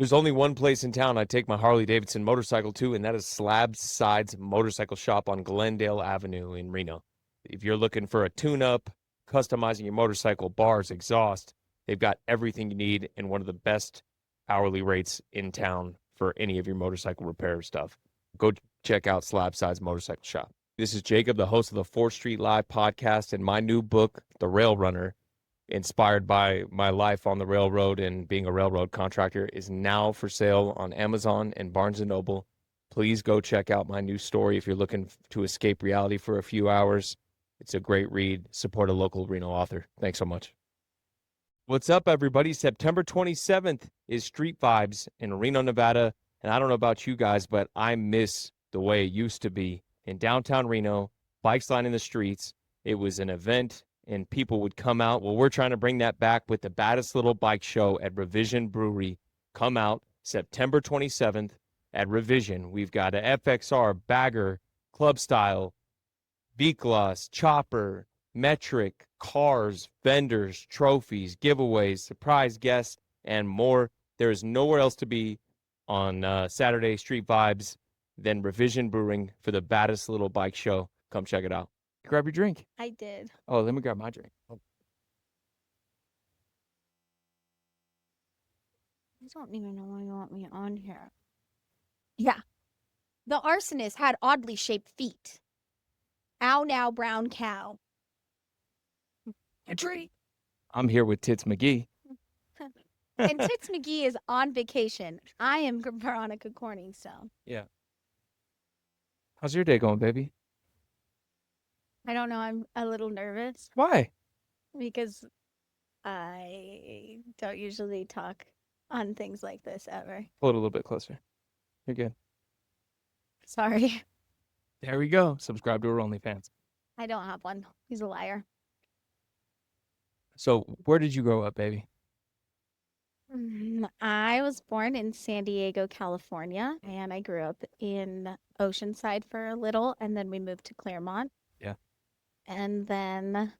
There's only one place in town I take my Harley Davidson motorcycle to, and that is Slab Sides Motorcycle Shop on Glendale Avenue in Reno. If you're looking for a tune-up, customizing your motorcycle, bars, exhaust, they've got everything you need and one of the best hourly rates in town for any of your motorcycle repair stuff. Go check out Slab Sides Motorcycle Shop. This is Jacob, the host of the 4th Street Live podcast, and my new book, The Railrunner, inspired by my life on the railroad and being a railroad contractor, is now for sale on Amazon and Barnes & Noble. Please go check out my new story if you're looking to escape reality for a few hours. It's a great read. Support a local Reno author. Thanks so much. What's up, everybody? September 27th is Street Vibes in Reno, Nevada. And I don't know about you guys, but I miss the way it used to be in downtown Reno, bikes lining the streets. It was an event and people would come out. Well, we're trying to bring that back with the baddest little bike show at Revision Brewery. Come out September 27th at Revision. We've got a FXR, Bagger, Club Style, V-Gloss, Chopper, Metric, cars, vendors, trophies, giveaways, surprise guests, and more. There is nowhere else to be on Saturday Street Vibes than Revision Brewing for the baddest little bike show. Come check it out. Grab your drink. I did. Oh, let me grab my drink. I don't even know why you want me on here. Yeah. The arsonist had oddly shaped feet. Ow now, brown cow. Entry. I'm here with Tits McGee. And Tits McGee is on vacation. I am Veronica Corningstone. Yeah. How's your day going, baby? I don't know. I'm a little nervous. Why? Because I don't usually talk on things like this ever. Pull it a little bit closer. You're good. Sorry. There we go. Subscribe to our OnlyFans. I don't have one. He's a liar. So, where did you grow up, baby? I was born in San Diego, California, and I grew up in Oceanside for a little, and then we moved to Claremont. Yeah. And then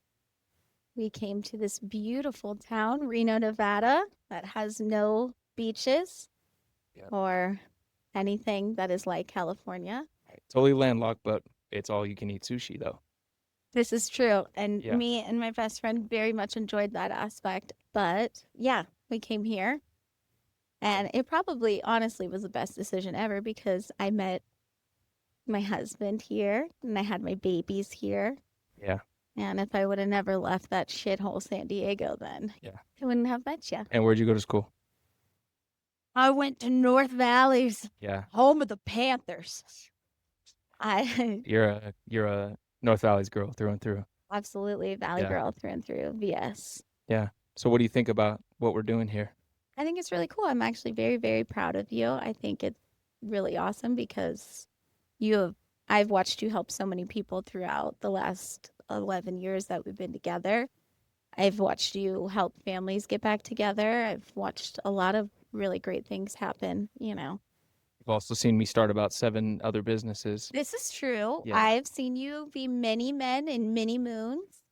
we came to this beautiful town, Reno, Nevada, that has no beaches or anything that is like California. Totally landlocked, but it's all you can eat sushi, though. This is true. And me and my best friend very much enjoyed that aspect. But yeah, we came here. And it probably honestly was the best decision ever because I met my husband here and I had my babies here. Yeah. And if I would have never left that shithole San Diego, then I wouldn't have met you. And where'd you go to school? I went to North Valley's. Yeah. Home of the Panthers. You're a North Valley's girl through and through. Absolutely, Valley girl through and through. Yes. Yeah. So what do you think about what we're doing here? I think it's really cool. I'm actually very, very proud of you. I think it's really awesome because I've watched you help so many people throughout the last 11 years that we've been together. I've watched you help families get back together. I've watched a lot of really great things happen, you know. You've also seen me start about 7 other businesses. This is true. Yeah. I've seen you be many men in many moons,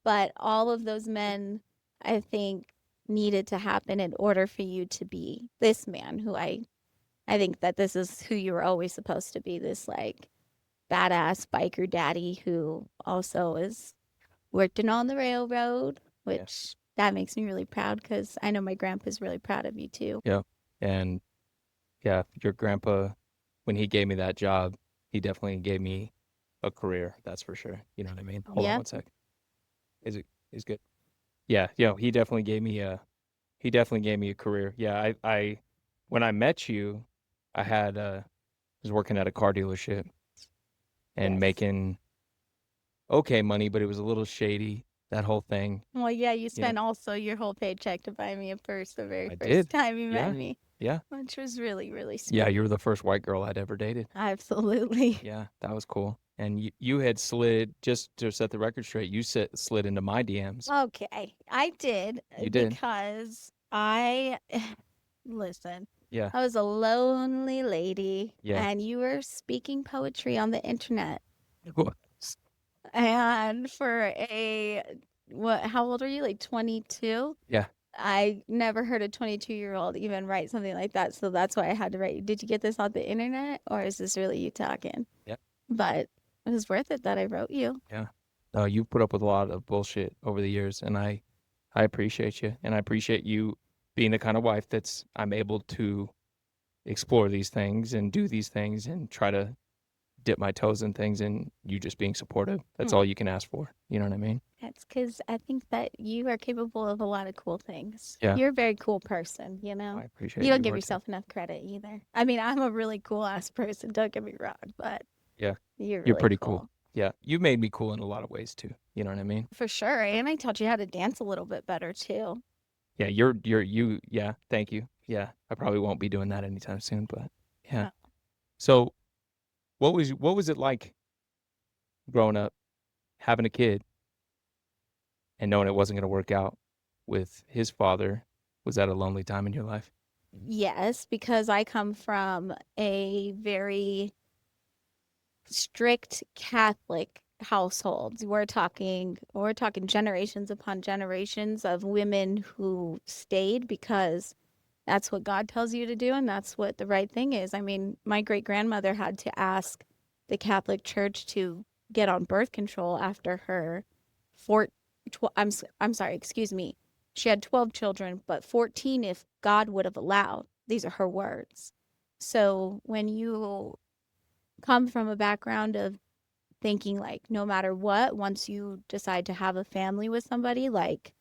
but all of those men, I think, needed to happen in order for you to be this man who I think that this is who you were always supposed to be, this like badass biker daddy who also is working on the railroad, which that makes me really proud because I know my grandpa's really proud of you too. Yeah. And yeah, your grandpa, when he gave me that job, he definitely gave me a career. That's for sure. You know what I mean? Hold on one sec. Is good? Yeah. He definitely gave me a career. Yeah. I when I met you, I was working at a car dealership and making okay money, but it was a little shady, that whole thing. Well, yeah, you spent also your whole paycheck to buy me a purse the very first did. time you met me. Yeah. Which was really, really sweet. Yeah, you were the first white girl I'd ever dated. Absolutely. Yeah, that was cool. And you had slid, just to set the record straight, you slid into my DMs. Okay, I did. You did. Because listen. Yeah. I was a lonely lady. Yeah. And you were speaking poetry on the internet. What? And for how old are you? Like 22? Yeah. I never heard a 22-year-old even write something like that. So that's why I had to write. Did you get this off the internet or is this really you talking? Yep. But it was worth it that I wrote you. Yeah. No, you've put up with a lot of bullshit over the years, and I appreciate you, and I appreciate you being the kind of wife that's I'm able to explore these things and do these things and try to dip my toes in things, and you just being supportive. That's Hmm. all you can ask for. You know what I mean? That's because I think that you are capable of a lot of cool things. Yeah. You're a very cool person, I appreciate You don't you give are too. yourself enough credit either. I mean, I'm a really cool ass person, don't get me wrong, but Yeah. you're You're really pretty cool. cool. Yeah. You made me cool in a lot of ways too. You know what I mean? For sure. And I taught you how to dance a little bit better too. Yeah. Yeah. Thank you. Yeah. I probably won't be doing that anytime soon, but yeah. Oh. So what was it like growing up, having a kid and knowing it wasn't going to work out with his father? Was that a lonely time in your life? Yes, because I come from a very strict Catholic household. We're talking generations upon generations of women who stayed because that's what God tells you to do and that's what the right thing is. I mean, my great grandmother had to ask the Catholic Church to get on birth control after her four, I'm sorry, excuse me. She had 12 children, but 14 if God would have allowed. These are her words. So when you come from a background of thinking like no matter what, once you decide to have a family with somebody, like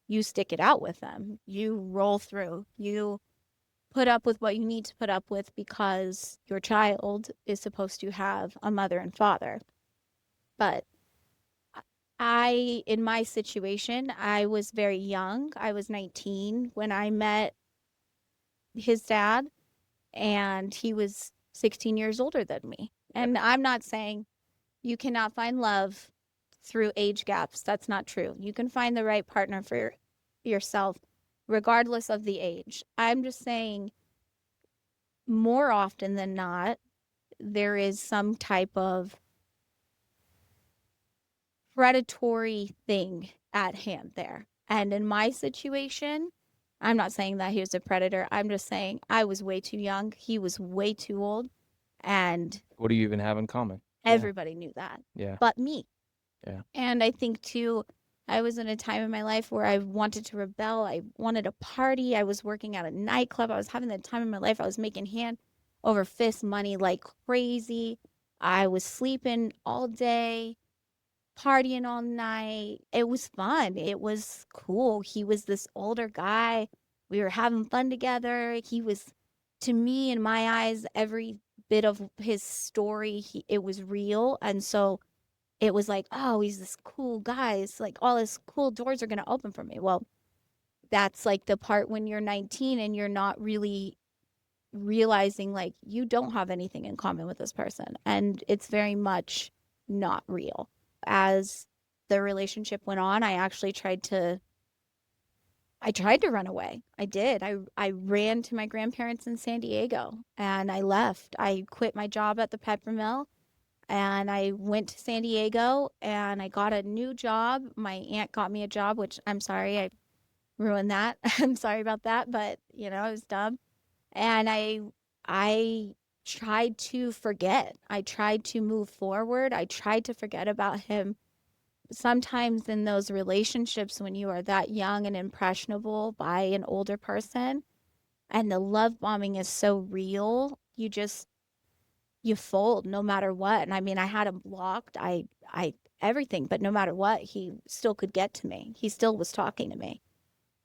you stick it out with them. You roll through. You put up with what you need to put up with because your child is supposed to have a mother and father. But in my situation, I was very young. I was 19 when I met his dad, and he was 16 years older than me. And I'm not saying you cannot find love through age gaps. That's not true. You can find the right partner for yourself regardless of the age. I'm just saying more often than not, there is some type of predatory thing at hand there. And in my situation, I'm not saying that he was a predator. I'm just saying I was way too young. He was way too old. And What do you even have in common? Yeah. everybody knew that Yeah. but me. Yeah. And I think too, I was in a time in my life where I wanted to rebel. I wanted to party. I was working at a nightclub. I was having the time of my life. I was making hand over fist money like crazy. I was sleeping all day, partying all night. It was fun. It was cool. He was this older guy. We were having fun together. He was, to me, in my eyes, every bit of his story, it was real. And so it was like, oh, he's this cool guy. It's like all his cool doors are going to open for me. Well, that's like the part when you're 19 and you're not really realizing like you don't have anything in common with this person. And it's very much not real. As the relationship went on, I tried to run away. I did. I ran to my grandparents in San Diego and I left. I quit my job at the pepper mill and I went to San Diego and I got a new job. My aunt got me a job, which I'm sorry I ruined that. I'm sorry about that, but it was dumb. And I tried to forget. I tried to move forward. I tried to forget about him. Sometimes in those relationships when you are that young and impressionable by an older person and the love bombing is so real, you fold no matter what. And I mean, I had him blocked. I everything, but no matter what, he still could get to me. He still was talking to me.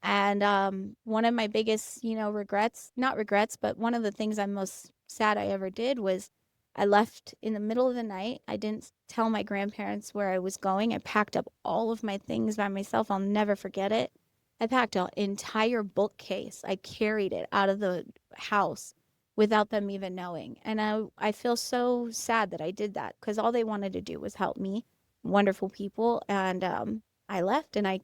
And one of my biggest, regrets, not regrets, but one of the things I'm most sad I ever did was I left in the middle of the night. I didn't tell my grandparents where I was going. I packed up all of my things by myself. I'll never forget it. I packed an entire bookcase. I carried it out of the house without them even knowing. And I feel so sad that I did that because all they wanted to do was help me. Wonderful people. And I left and I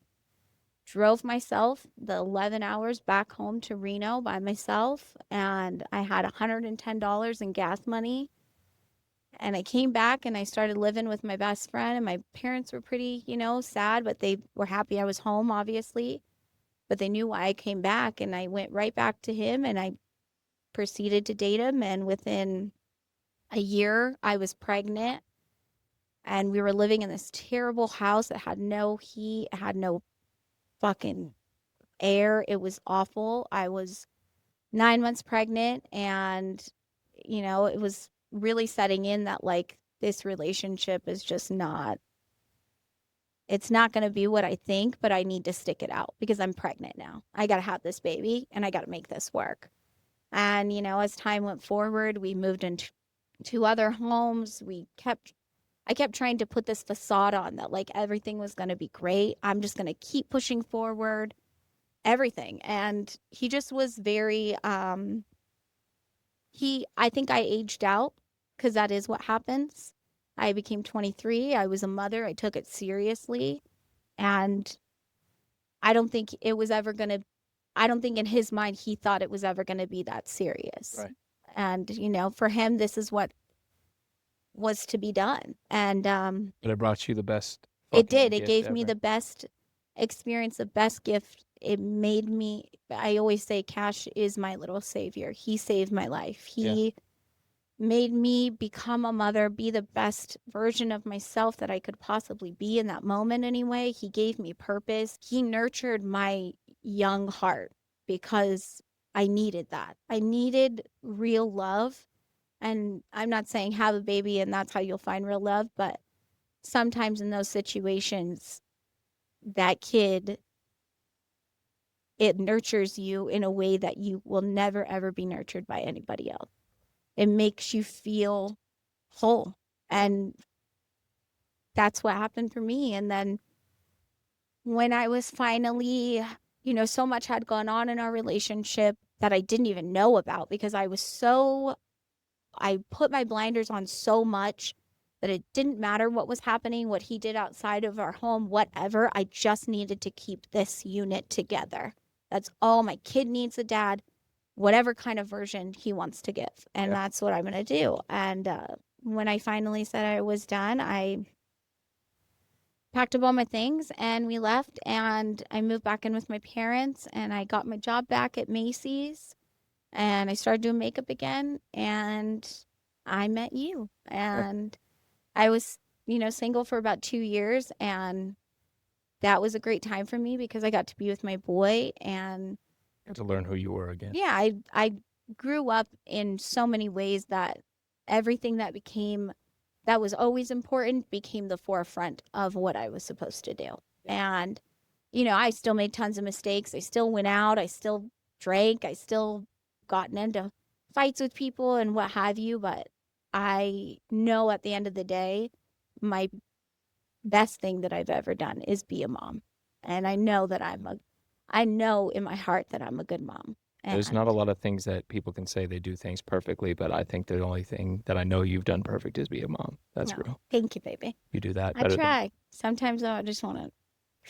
drove myself the 11 hours back home to Reno by myself, and I had $110 in gas money. And I came back and I started living with my best friend, and my parents were pretty, sad, but they were happy I was home, obviously. but they knew why I came back, and I went right back to him, and I proceeded to date him, and within a year I was pregnant, and we were living in this terrible house that had no heat, had no fucking air. It was awful. I was 9 months pregnant, and it was really setting in that like this relationship is just not, it's not going to be what I think, but I need to stick it out because I'm pregnant now. I got to have this baby and I got to make this work. And as time went forward, we moved into two other homes. I kept trying to put this facade on that like everything was going to be great. I'm just going to keep pushing forward everything. And he just was very I think I aged out because that is what happens. I became 23. I was a mother. I took it seriously. And I don't think it was ever going to, I don't think in his mind he thought it was ever going to be that serious. Right. And, for him, this is what was to be done. And But it brought you the best. it fucking did. It gift gave me ever. the best experience, the best gift. It made me, I always say, Cash is my little savior. He saved my life. He made me become a mother, be the best version of myself that I could possibly be in that moment anyway. He gave me purpose. He nurtured my young heart because I needed that. I needed real love. And I'm not saying have a baby and that's how you'll find real love, but sometimes in those situations, that kid, it nurtures you in a way that you will never, ever be nurtured by anybody else. It makes you feel whole. And that's what happened for me. And then when I was finally, so much had gone on in our relationship that I didn't even know about because I put my blinders on so much that it didn't matter what was happening, what he did outside of our home, whatever. I just needed to keep this unit together. That's all. My kid needs a dad, whatever kind of version he wants to give. And that's what I'm going to do. And when I finally said I was done, I packed up all my things and we left, and I moved back in with my parents, and I got my job back at Macy's, and I started doing makeup again, and I met you. And I was, single for about 2 years, and that was a great time for me because I got to be with my boy and To learn who you were again. yeah, I grew up in so many ways that everything that was always important became the forefront of what I was supposed to do. And, I still made tons of mistakes. I still went out. I still drank. I still gotten into fights with people and what have you. But I know at the end of the day, my best thing that I've ever done is be a mom. And I know that I know in my heart that I'm a good mom. There's And not a lot of things that people can say they do things perfectly, but I think the only thing that I know you've done perfect is be a mom. That's no, real. thank you, baby. You do that I better than try. Sometimes though, I just want to.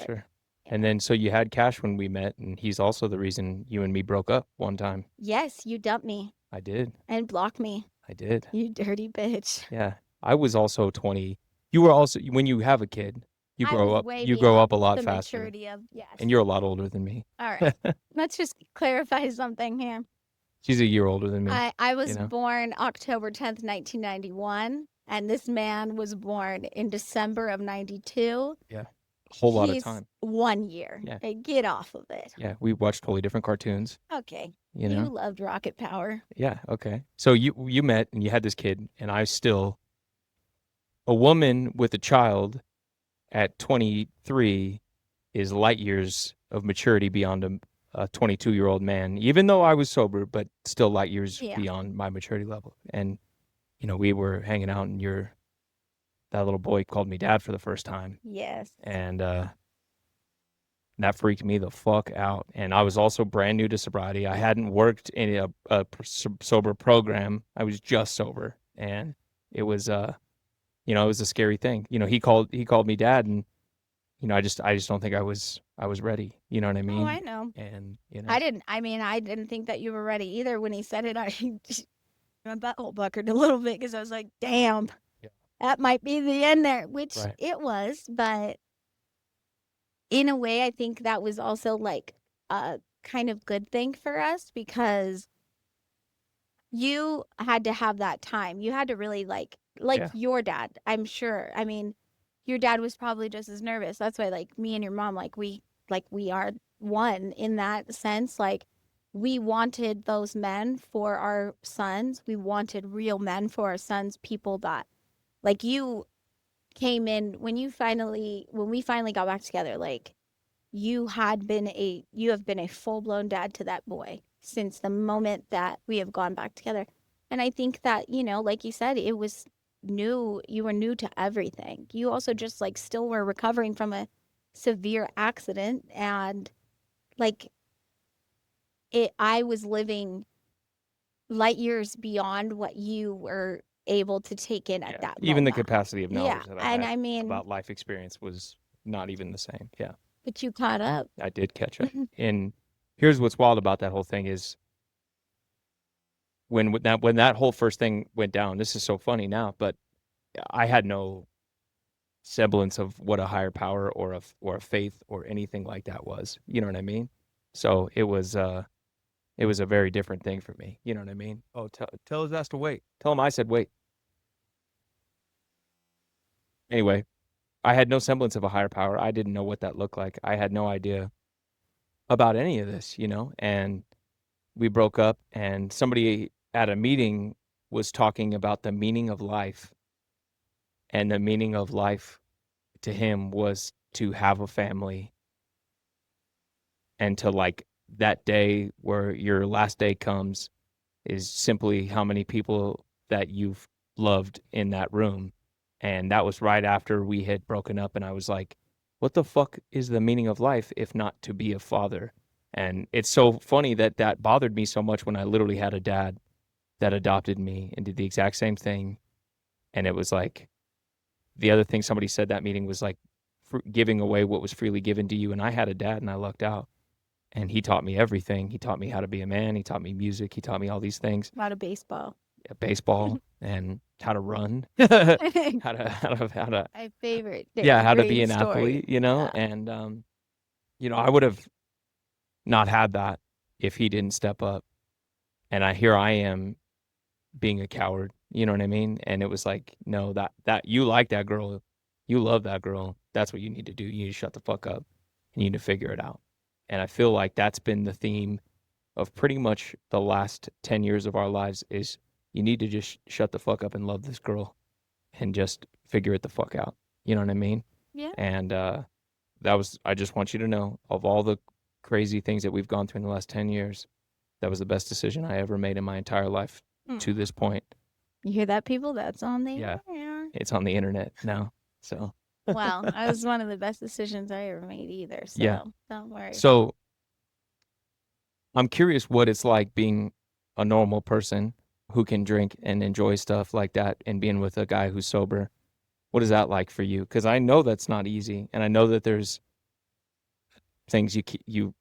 sure. And then so you had Cash when we met, and he's also the reason you and me broke up one time. Yes, you dumped me I did. and blocked me. I did. You dirty bitch. Yeah. I was also 20. You were also when you have a kid, you I grow was up way you grow beyond up a lot the faster. maturity of yes. And you're a lot older than me. All right. Let's just clarify something here. She's a year older than me. I was you know? born October 10th, 1991, and this man was born in December of 92. Yeah. A whole lot of He's time. 1 year. Yeah. Hey, get off of it. Yeah, we watched totally different cartoons. Okay. You You know? loved Rocket Power. Yeah, okay. So you met and you had this kid, and I still a woman with a child at 23 is light years of maturity beyond a 22-year-old man, even though I was sober, but still light years Yeah. beyond my maturity level. And, we were hanging out, and that little boy called me dad for the first time. Yes. And that freaked me the fuck out. And I was also brand new to sobriety. I hadn't worked in a sober program. I was just sober. And it was, it was a scary thing. He called me dad, and I just don't think I was ready. You know what I mean? Oh, I know. And I didn't think that you were ready either when he said it. My butthole buckled a little bit because I was like, damn, that might be the end there, which Right. it was. But in a way, I think that was also like a kind of good thing for us because you had to have that time. You had to really like Yeah. your dad, I'm sure. I mean, your dad was probably just as nervous. That's why like me and your mom we are one in that sense. Like we wanted those men for our sons. We wanted real men for our sons, people that like you came in when we finally got back together, like you have been a full-blown dad to that boy since the moment that we have gone back together. And I think that, like you said, it was new. You were new to everything. You also just like still were recovering from a severe accident, and like I was living light years beyond what you were able to take in at Yeah. that Even the moment. capacity of Yeah. knowledge that I And had I mean, about life experience was not even the same. Yeah. but you caught up. I did catch up. And here's what's wild about that whole thing is when that whole first thing went down, this is so funny now, but I had no semblance of what a higher power or a faith or anything like that was. You know what I mean? So it was a very different thing for me. You know what I mean? Oh, tell his ass to wait. Tell him I said wait. Anyway, I had no semblance of a higher power. I didn't know what that looked like. I had no idea about any of this, and we broke up and somebody at a meeting was talking about the meaning of life, and the meaning of life to him was to have a family and to like that day where your last day comes is simply how many people that you've loved in that room. And that was right after we had broken up. And I was like, what the fuck is the meaning of life if not to be a father? And it's so funny that that bothered me so much when I literally had a dad that adopted me and did the exact same thing. And it was like the other thing somebody said that meeting was like giving away what was freely given to you. And I had a dad and I lucked out. And he taught me everything. He taught me how to be a man. He taught me music. He taught me all these things, Out of baseball. baseball and how to run, how to My favorite yeah, Dairy how to be Green an story. athlete, Yeah. and I would have not had that if he didn't step up. And here I am being a coward, you know what I mean? And it was like, no, that you like that girl, you love that girl. That's what you need to do. You need to shut the fuck up. You need to figure it out. And I feel like that's been the theme of pretty much the last 10 years of our lives is you need to just shut the fuck up and love this girl and just figure it the fuck out. You know what I mean? Yeah. And I just want you to know of all the crazy things that we've gone through in the last 10 years, that was the best decision I ever made in my entire life to this point. You hear that, people? That's on the Yeah. air. It's on the internet now. So, Well, that was one of the best decisions I ever made either. So yeah. don't worry. So I'm curious what it's like being a normal person who can drink and enjoy stuff like that and being with a guy who's sober. What is that like for you? Because I know that's not easy, and I know that there's things you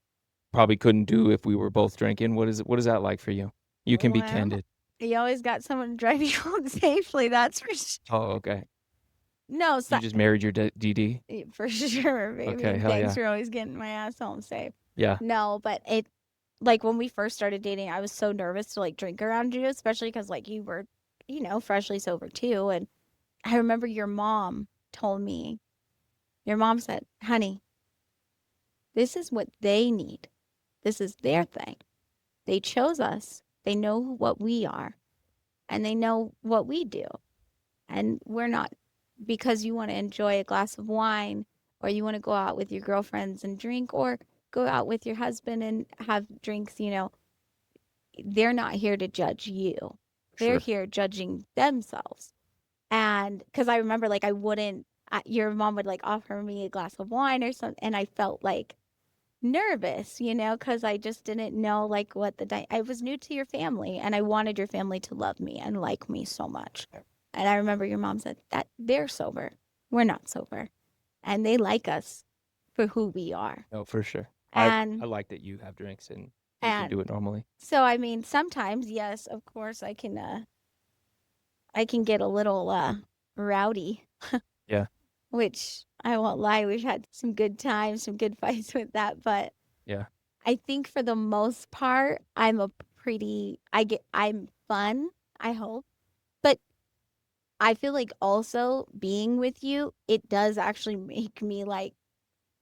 probably couldn't do if we were both drinking. What is that like for you? You can be Well, candid. you always got someone to drive you home safely. That's for sure. Oh, okay. No, You just married your DD? for sure, baby. Okay, And hell thanks yeah. for always getting my ass home safe. Yeah, No, but it like when we first started dating, I was so nervous to like drink around you, especially because like you were, freshly sober too. And I remember your mom told me, your mom said, honey, this is what they need. This is their thing. They chose us. They know what we are and they know what we do. And we're not, because you want to enjoy a glass of wine or you want to go out with your girlfriends and drink or go out with your husband and have drinks, they're not here to judge you. They're sure. here judging themselves. And because I remember, like, your mom would like offer me a glass of wine or something, and I felt like nervous, because I just didn't know like I was new to your family, and I wanted your family to love me and like me so much. And I remember your mom said that they're sober, we're not sober, and they like us for who we are. No, for sure. And I like that you have drinks and you can do and it normally. so I mean, sometimes, yes, of course, I can get a little rowdy, Yeah, which I won't lie, we've had some good times, some good fights with that, but yeah. I think for the most part, I'm fun, I hope. But I feel like also being with you, it does actually make me like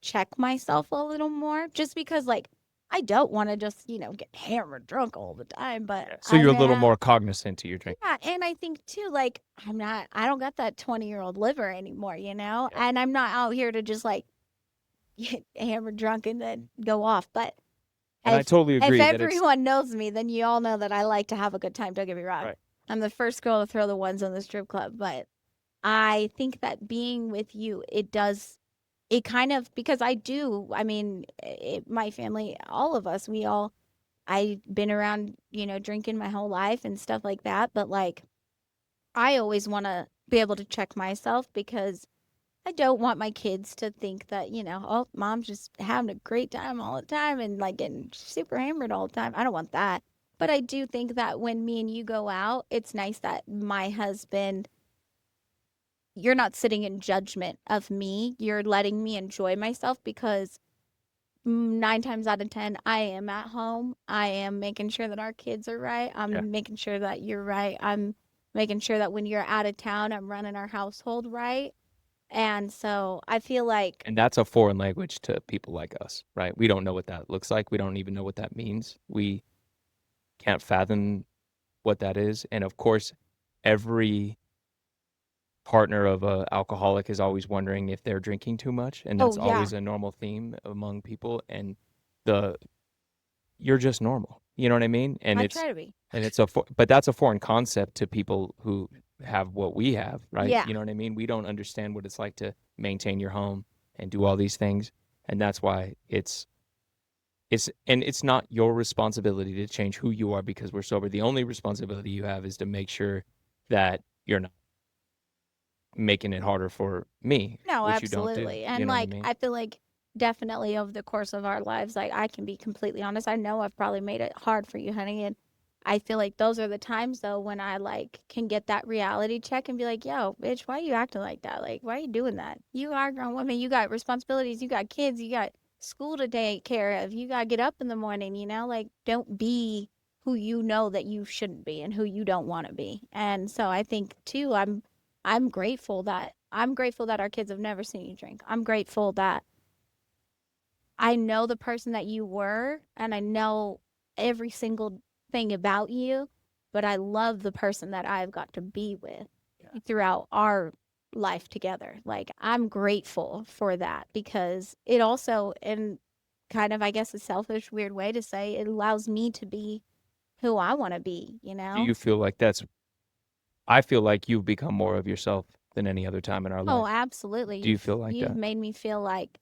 check myself a little more just because like I don't want to just, get hammered drunk all the time, but Yeah. So I you're a mean, little more cognizant to your drink. yeah, and I think too, like I don't got that 20-year-old liver anymore, Yeah. and I'm not out here to just like get hammered drunk and then go off. But And I if totally if agree that it's everyone knows me, then you all know that I like to have a good time. Don't get me wrong. right. I'm the first girl to throw the ones in the strip club, but I think that being with you, it kind of, because I mean, my family, all of us, I've been around, drinking my whole life and stuff like that. But like, I always want to be able to check myself because I don't want my kids to think that, oh, mom's just having a great time all the time and like getting super hammered all the time. I don't want that. But I do think that when me and you go out, it's nice that my husband, you're not sitting in judgment of me. You're letting me enjoy myself because 9 times out of 10, I am at home. I am making sure that our kids are right. Yeah. I'm making sure that you're right. I'm making sure that when you're out of town, I'm running our household right. And so I feel like, And that's a foreign language to people like us, right? We don't know what that looks like. We don't even know what that means. We can't fathom what that is. And of course, every partner of a alcoholic is always wondering if they're drinking too much, and oh, that's yeah, always a normal theme among people. And the you're just normal. You know what I mean? I try to be. And it's but that's a foreign concept to people who have what we have, right? Yeah. You know what I mean? We don't understand what it's like to maintain your home and do all these things, and that's why it's not your responsibility to change who you are because we're sober. The only responsibility you have is to make sure that you're not making it harder for me, No, which you don't do. absolutely. You And know what I like, mean? I feel like definitely over the course of our lives, like, I can be completely honest. I know I've probably made it hard for you, honey. And I feel like those are the times, though, when I like can get that reality check and be like, yo, bitch, why are you acting like that? Like, why are you doing that? You are a grown woman. You got responsibilities. You got kids. You got school to take care of. You got to get up in the morning, Like, don't be who you know that you shouldn't be and who you don't want to be. And so I think, too, I'm grateful that our kids have never seen you drink. I'm grateful that I know the person that you were and I know every single thing about you, but I love the person that I've got to be with throughout our life together. Like, I'm grateful for that because it also, in kind of, I guess, a selfish, weird way to say, it allows me to be who I want to be? Do you feel like that's I feel like you've become more of yourself than any other time in our Oh, life. absolutely. Do you You've feel like you've that? made me feel like,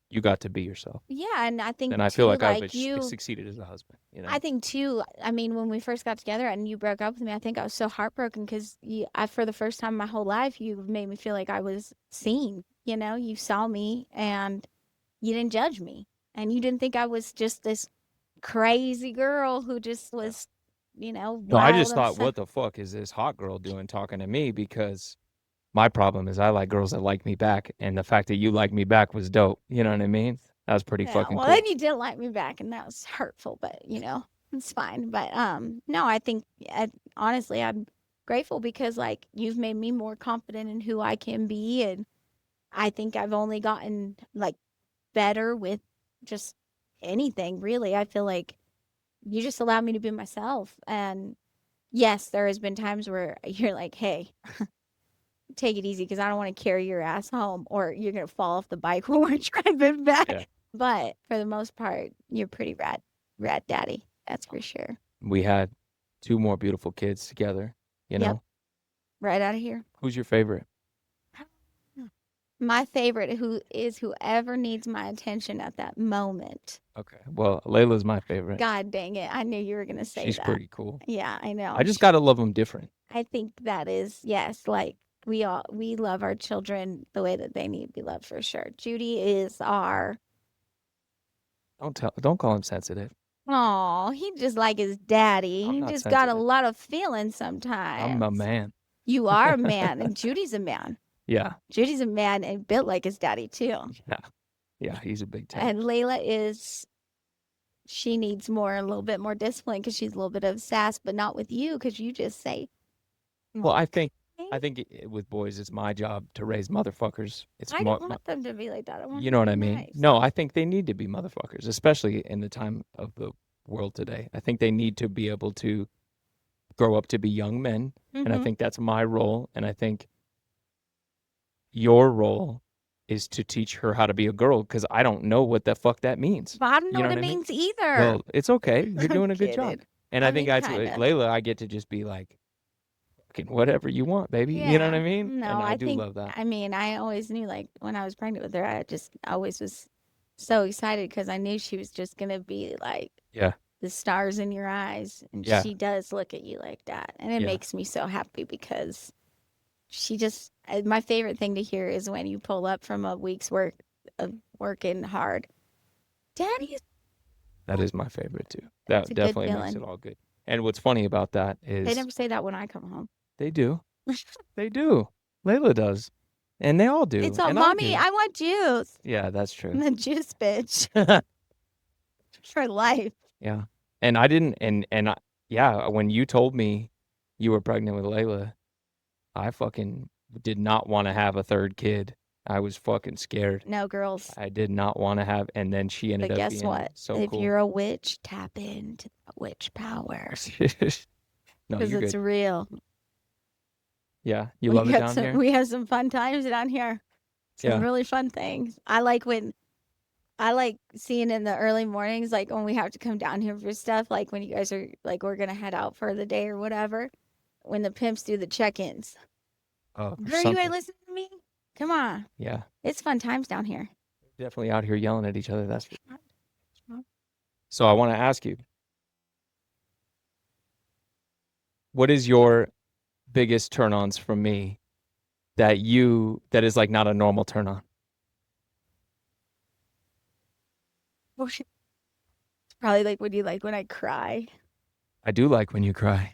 You got to be yourself. yeah, and I think And I feel too, like I've like you succeeded as a husband, you I know? think too, I mean, when we first got together and you broke up with me, I think I was so heartbroken because for the first time in my whole life, you made me feel like I was seen. You saw me and you didn't judge me. And you didn't think I was just this crazy girl who just Yeah. was, No, I wild just and thought, stuff. what the fuck is this hot girl doing talking to me? Because my problem is I like girls that like me back, and the fact that you like me back was dope. You know what I mean? That was pretty Yeah, fucking well, then cool. you didn't like me back, and that was hurtful, but it's fine. But no, I think honestly, I'm grateful because like you've made me more confident in who I can be, and I think I've only gotten like better with just anything, really. I feel like you just allow me to be myself. And yes, there has been times where you're like, "Hey, take it easy because I don't want to carry your ass home or you're going to fall off the bike when we're driving Yeah. back." But for the most part, you're pretty rad daddy. That's for sure. We had two more beautiful kids together, you Yep. know? Right out of here. Who's your favorite? My favorite who is whoever needs my attention at that moment. Okay. Well, Layla's my favorite. God dang it. I knew you were going to say She's that. pretty cool. Yeah, I know. I just got to love them different. I think that is, yes, like we love our children the way that they need to be loved for sure. Judy is our, Don't call him sensitive. oh, he just like his daddy. I'm He not just got a sensitive. lot of feelings I'm a sometimes. man. You are a man, and Judy's a man. Yeah. Judy's a man and built like his daddy too. Yeah. Yeah, he's a big tank. And Layla is she needs a little bit more discipline because she's a little bit of sass, but not with you because you just say, Well, I think okay. with boys, it's my job to raise motherfuckers. It's I don't want them to be like that. I want you them know to what I be mean? nice. No, I think they need to be motherfuckers, especially in the time of the world today. I think they need to be able to grow up to be young men, and I Mm-hmm. think that's my role, and I think your role is to teach her how to be a girl because I don't know what the fuck that means. But I don't know You know what what it I mean? means either. Well, it's okay. You're I'm doing a good job. kidding. And I I think mean, that's kind of. Layla, I get to just be like, fucking whatever you want, baby. You know what Yeah. I mean? No, And I I do think, love that. I mean, I always knew like when I was pregnant with her, I just always was so excited because I knew she was just going to be like Yeah. the stars in your eyes. And Yeah. she does look at you like that. And it Yeah. makes me so happy because she just, my favorite thing to hear is when you pull up from a week's work of working hard. Daddy, That is my favorite too. it's That a good definitely makes it feeling. all good. And what's funny about that They is never say that when I come home. they do. They do. Layla does. And they all It's do. all, And I mommy, do. I want juice. Yeah, that's I'm true. the juice bitch for life. Yeah. And I didn't and I, yeah, when you told me you were pregnant with Layla, I fucking did not want to have a third kid. I was fucking scared. No, girls. I did not want to have, and then she ended But up guess being what? so If cool. you're a witch, tap into that witch power No, because you're it's good. real. Yeah, you love it down here? We had some fun times down here. Some Yeah. really fun things. I like seeing in the early mornings, like when we have to come down here for stuff, like when you guys are like we're gonna head out for the day or whatever. When the pimps do the check-ins. Oh, for Girl, you something. ain't listening to me? Come on. Yeah. It's fun times down here. Definitely out here yelling at each other. That's for so I want to ask you, what is your biggest turn-ons from me that is like not a normal turn on? It's probably like when I cry. I do like when you cry.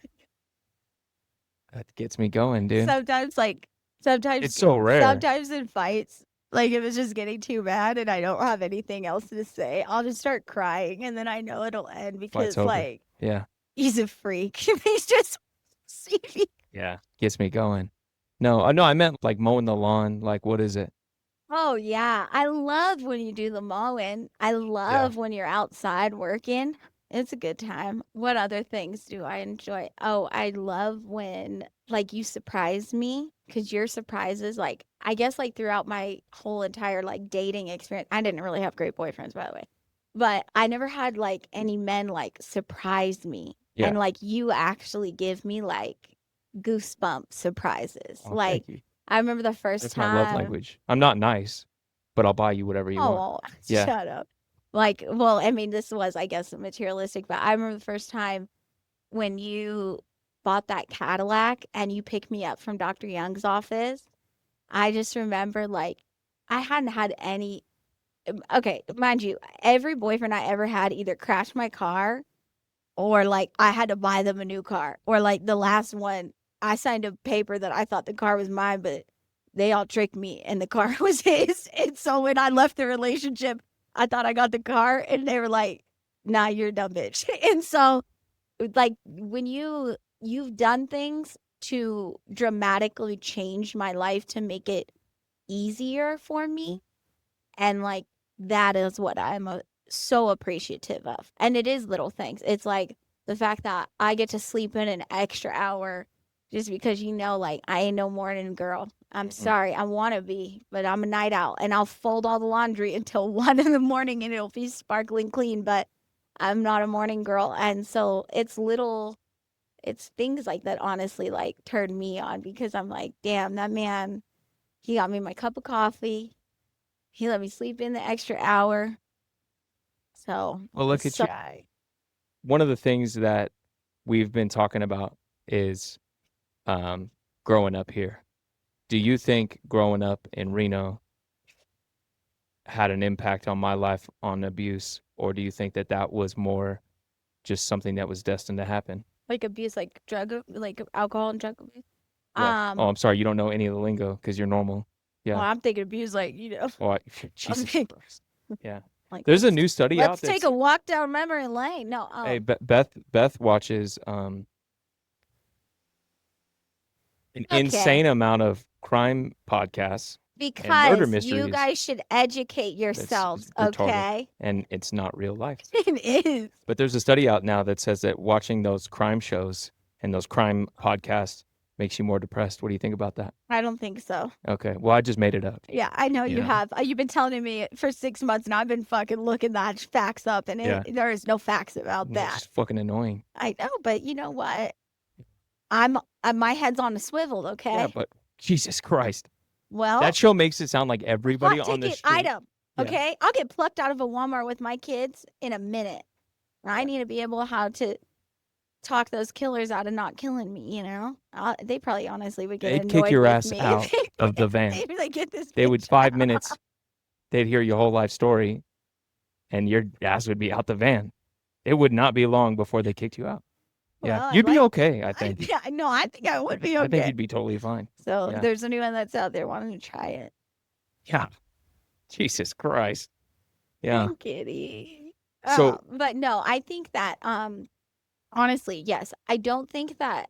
That gets me going, dude. Sometimes like sometimes It's so rare. sometimes in fights, like if it's just getting too bad and I don't have anything else to say, I'll just start crying and then I know it'll end Fight's because over. like Yeah. he's a freak. He's just see me. Yeah. Gets me going. No, no, I meant like mowing the lawn. Like, what is it? Oh yeah, I love when you do the mowing. I Yeah. love when you're outside working. It's a good time. What other things do I enjoy? Oh, I love when like you surprise me because your surprises like I guess like throughout my whole entire like dating experience, I didn't really have great boyfriends by the way. But I never had like any men like surprise me Yeah. and like you actually give me like goosebump surprises. Oh, Like thank you. I remember the first That's my love time. language. I'm not nice, but I'll buy you whatever you Oh, want. well, Yeah. shut up. Like, well, I mean, this was, I guess, materialistic, but I remember the first time when you bought that Cadillac and you picked me up from Dr. Young's office. I just remember, like, I hadn't had any. Okay, mind you, every boyfriend I ever had either crashed my car or, like, I had to buy them a new car. Or, like, the last one, I signed a paper that I thought the car was mine, but they all tricked me and the car was his. And so when I left the relationship, I thought I got the car and they were like, nah, you're a dumb bitch. And so like when you've done things to dramatically change my life to make it easier for me and like that is what so appreciative of. And it is little things. It's like the fact that I get to sleep in an extra hour just because like I ain't no morning girl. I'm Mm-mm. sorry, I want to be, but I'm a night owl and I'll fold all the laundry until 1 in the morning and it'll be sparkling clean. But I'm not a morning girl, and so it's things like that honestly like turn me on because I'm like, damn, that man, he got me my cup of coffee. He let me sleep in the extra hour. So Well, look at so you. One of the things that we've been talking about is um, growing up here. Do you think growing up in Reno had an impact on my life on abuse, or do you think that that was more just something that was destined to happen? like abuse, like like alcohol and drug abuse. Yeah. Oh, Um, I'm sorry. You don't know any of the lingo because you're normal. well, Yeah. I'm thinking abuse, like Oh, I'm Jesus thinking, Christ. Yeah. Like, There's a new study out let's take that's a walk down memory lane. No, hey Beth watches an okay. insane amount of crime podcasts and murder Because you mysteries. guys should educate That's yourselves, retarded, okay? and it's not real life. It is. But there's a study out now that says that watching those crime shows and those crime podcasts makes you more depressed. What do you think about that? I don't think so. Okay, well, I just made it up. Yeah, I know you Yeah. have. You've been telling me it for 6 months, and I've been fucking looking that facts up, and Yeah. there is no facts about It's that. just fucking annoying. I know, but you know what? My head's on a swivel, okay? Yeah, but Jesus Christ. Well, That show makes it sound like everybody hot on the ticket street. item, Yeah. okay? I'll get plucked out of a Walmart with my kids in a minute. I need to be able how to talk those killers out of not killing me, you know? They probably honestly would get They'd annoyed kick your with ass me. out of the van. They'd be like, get this They would bitch 5 out. minutes. They'd hear your whole life story, and your ass would be out the van. It would not be long before they kicked you out. Yeah, Well, you'd be okay, I think. Yeah, no, I think I would be okay. I think you'd be totally fine. So Yeah. there's anyone that's out there wanting to try it. Yeah. Jesus Christ. Yeah. I'm kidding. So- but no, I think that honestly, yes, I don't think that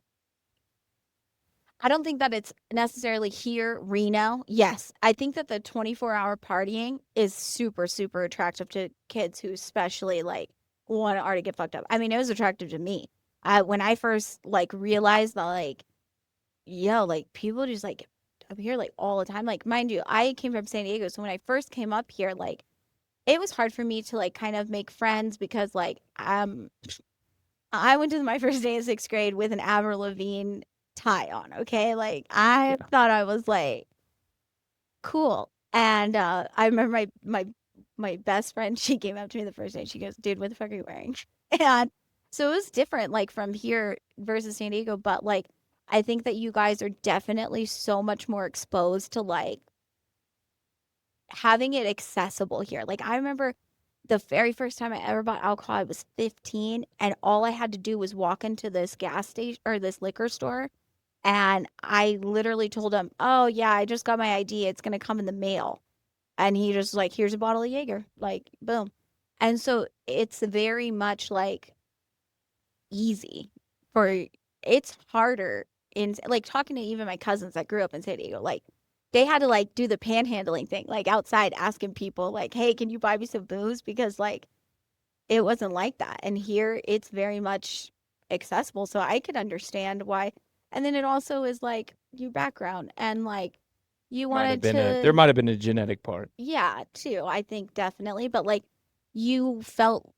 it's necessarily here, Reno. Yes, I think that the 24-hour partying is super, super attractive to kids who especially like want to already get fucked up. I mean, it was attractive to me. When I first like realized that like, yo, like people just like up here like all the time. Like, mind you, I came from San Diego, so when I first came up here, like it was hard for me to like kind of make friends because like I went to my first day of 6th grade with an Avril Lavigne tie on, okay? Like I thought I was like cool. And I remember my best friend, she came up to me the first day. She goes, "Dude, what the fuck are you wearing?" And so it was different like from here versus San Diego, but like I think that you guys are definitely so much more exposed to like having it accessible here. Like I remember the very first time I ever bought alcohol, I was 15, and all I had to do was walk into this gas station or this liquor store, and I literally told him, "Oh yeah, I just got my ID. It's gonna come in the mail." And he just like, "Here's a bottle of Jaeger." Like, boom. And so it's very much like easy for it's harder in like talking to even my cousins that grew up in San Diego, like they had to like do the panhandling thing, like outside asking people like, "Hey, can you buy me some booze?" Because like it wasn't like that. And here it's very much accessible. So I could understand why. And then it also is like your background and like you wanted to there might have been a genetic part. yeah, too. I think definitely. But like you felt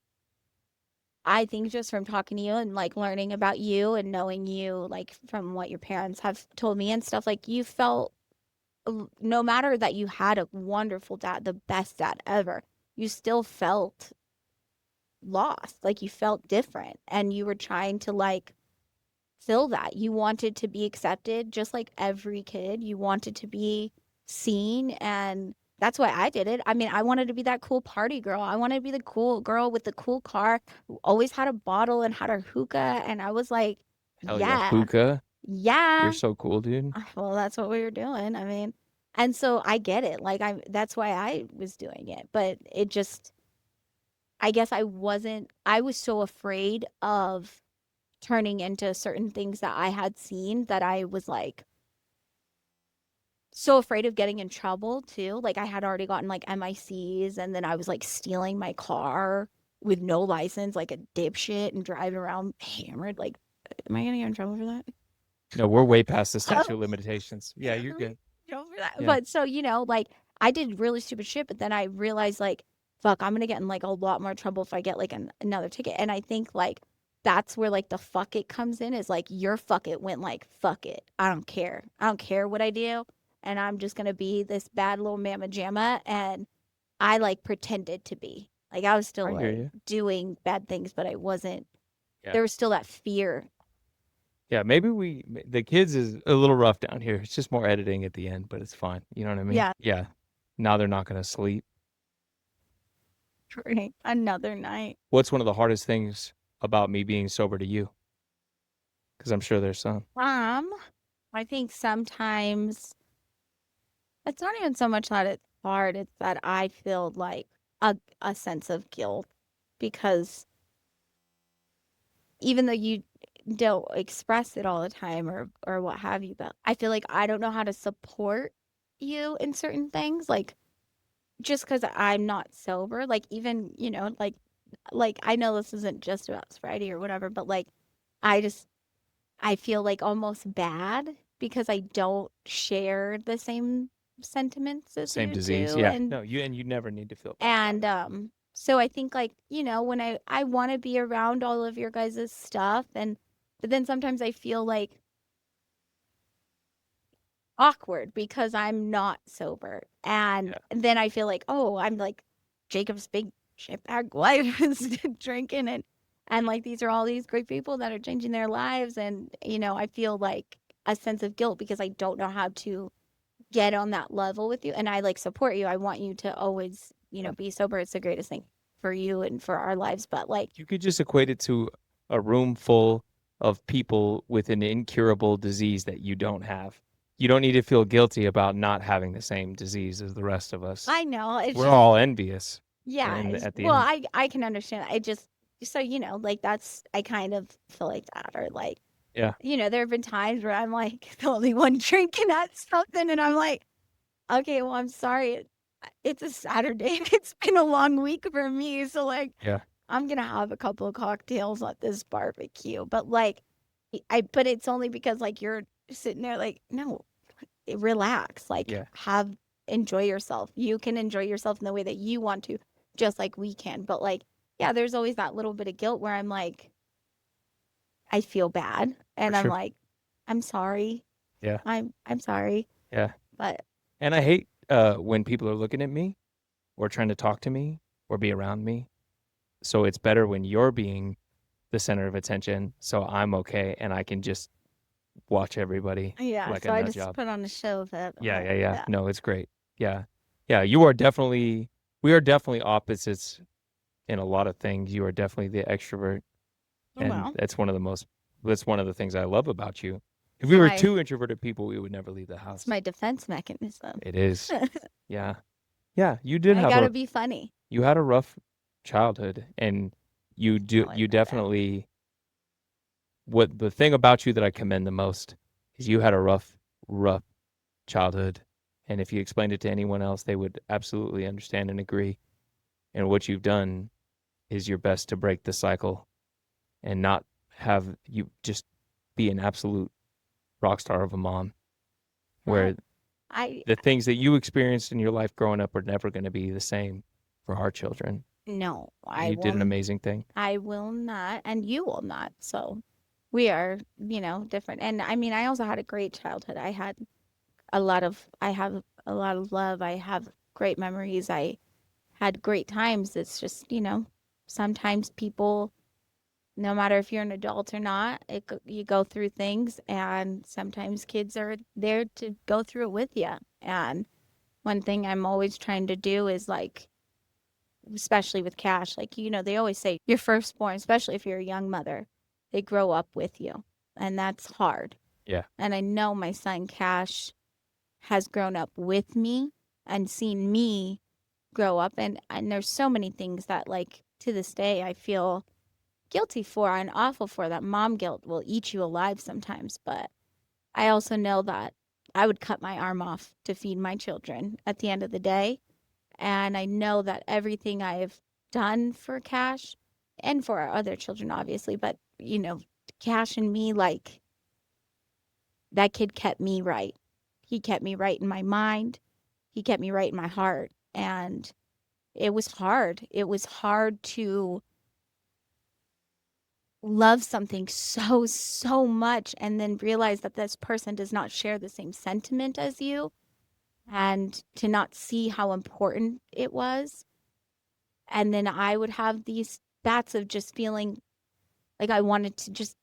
I think just from talking to you and like learning about you and knowing you like from what your parents have told me and stuff, like you felt no matter that you had a wonderful dad, the best dad ever, you still felt lost. Like you felt different and you were trying to like fill that. You wanted to be accepted just like every kid. You wanted to be seen, and that's why I did it. I mean, I wanted to be that cool party girl. I wanted to be the cool girl with the cool car who always had a bottle and had her hookah, and I was like, Hell yeah, hookah. yeah. You're so cool, dude. Well, that's what we were doing. I mean, and so I get it. Like that's why I was doing it. But it just I guess I was so afraid of turning into certain things that I had seen that I was like so afraid of getting in trouble too. Like I had already gotten like MICs, and then I was like stealing my car with no license, like a dipshit, and driving around hammered. Like, am I gonna get in trouble for that? No, we're way past the statute of limitations. Yeah, you're good. For that. Yeah. But so, like I did really stupid shit, but then I realized like, fuck, I'm gonna get in like a lot more trouble if I get like another ticket. And I think like that's where like the fuck it comes in, is like your fuck it went like, fuck it. I don't care. I don't care what I do. And I'm just gonna be this bad little mama jamma. And I like pretended to be. Like I was still like doing bad things, but I wasn't. Yeah. There was still that fear. Yeah, maybe the kids is a little rough down here. It's just more editing at the end, but it's fine. You know what I mean? Yeah. Yeah. Now they're not going to sleep. Another night. What's one of the hardest things about me being sober to you? Because I'm sure there's some. I think sometimes it's not even so much that it's hard. It's that I feel like a sense of guilt because even though you don't express it all the time or what have you, but I feel like I don't know how to support you in certain things, like just because I'm not sober, like even, like I know this isn't just about sobriety or whatever, but like I just I feel like almost bad because I don't share the same sentiments as Same you disease. do. Yeah. And No, you never need to feel bad about and it. so I think like, when I want to be around all of your guys' stuff, and but then sometimes I feel like awkward because I'm not sober. And Yeah. then I feel like, oh, I'm like Jacob's big shitbag wife is drinking, and like these are all these great people that are changing their lives, and I feel like a sense of guilt because I don't know how to get on that level with you, and I like support you. I want you to always, Yeah. be sober. It's the greatest thing for you and for our lives, but like You could just equate it to a room full of people with an incurable disease that you don't have. You don't need to feel guilty about not having the same disease as the rest of us. I know it's We're just all envious. yeah, And at the well, end, I can understand. I just so like that's I kind of feel like that, or like yeah, there have been times where I'm like the only one drinking at something, and I'm like, okay, well, I'm sorry. It's a Saturday and it's been a long week for me. So, like, yeah, I'm going to have a couple of cocktails at this barbecue. But, like, but it's only because, like, you're sitting there, like, no, relax. Like, yeah, enjoy yourself. You can enjoy yourself in the way that you want to, just like we can. But, like, yeah, there's always that little bit of guilt where I'm like, I feel bad. for And I'm sure. like, I'm sorry. Yeah, I'm sorry. yeah. But And I hate when people are looking at me or trying to talk to me or be around me. So it's better when you're being the center of attention. So I'm okay and I can just watch everybody yeah, like so a I nut just job. put on a show that, Yeah, yeah, yeah. yeah. No, it's great. Yeah. Yeah, we are definitely opposites in a lot of things. You are definitely the extrovert, and Well, that's one of the things I love about you. If we yeah, were two introverted people, we would never leave the it's house. my defense mechanism. It is. Yeah. Yeah, you did I have gotta be funny. you had a rough childhood and I'll you admit it. definitely what the thing about you that I commend the most is you had a rough childhood. And if you explained it to anyone else, they would absolutely understand and agree. And what you've done is your best to break the cycle and not have you just be an absolute rock star of a mom I, where I, the things that you experienced in your life growing up are never going to be the same for our children. no, And you did an amazing thing. I will not, and you will not. So we are, different. And I mean, I also had a great childhood. I have a lot of love. I have great memories. I had great times. It's just, sometimes people, no matter if you're an adult or not, you go through things, and sometimes kids are there to go through it with you. And one thing I'm always trying to do is like, especially with Cash, like, they always say your firstborn, especially if you're a young mother, they grow up with you. And that's hard. Yeah. And I know my son Cash has grown up with me and seen me grow up. And there's so many things that, like, to this day, I feel guilty for and awful for. That mom guilt will eat you alive sometimes. But I also know that I would cut my arm off to feed my children at the end of the day. And I know that everything I've done for Cash and for our other children, obviously, but, Cash and me, like, that kid kept me right. He kept me right in my mind. He kept me right in my heart. And it was hard. It was hard to love something so, so much and then realize that this person does not share the same sentiment as you, and to not see how important it was. And then I would have these bats of just feeling like I wanted to just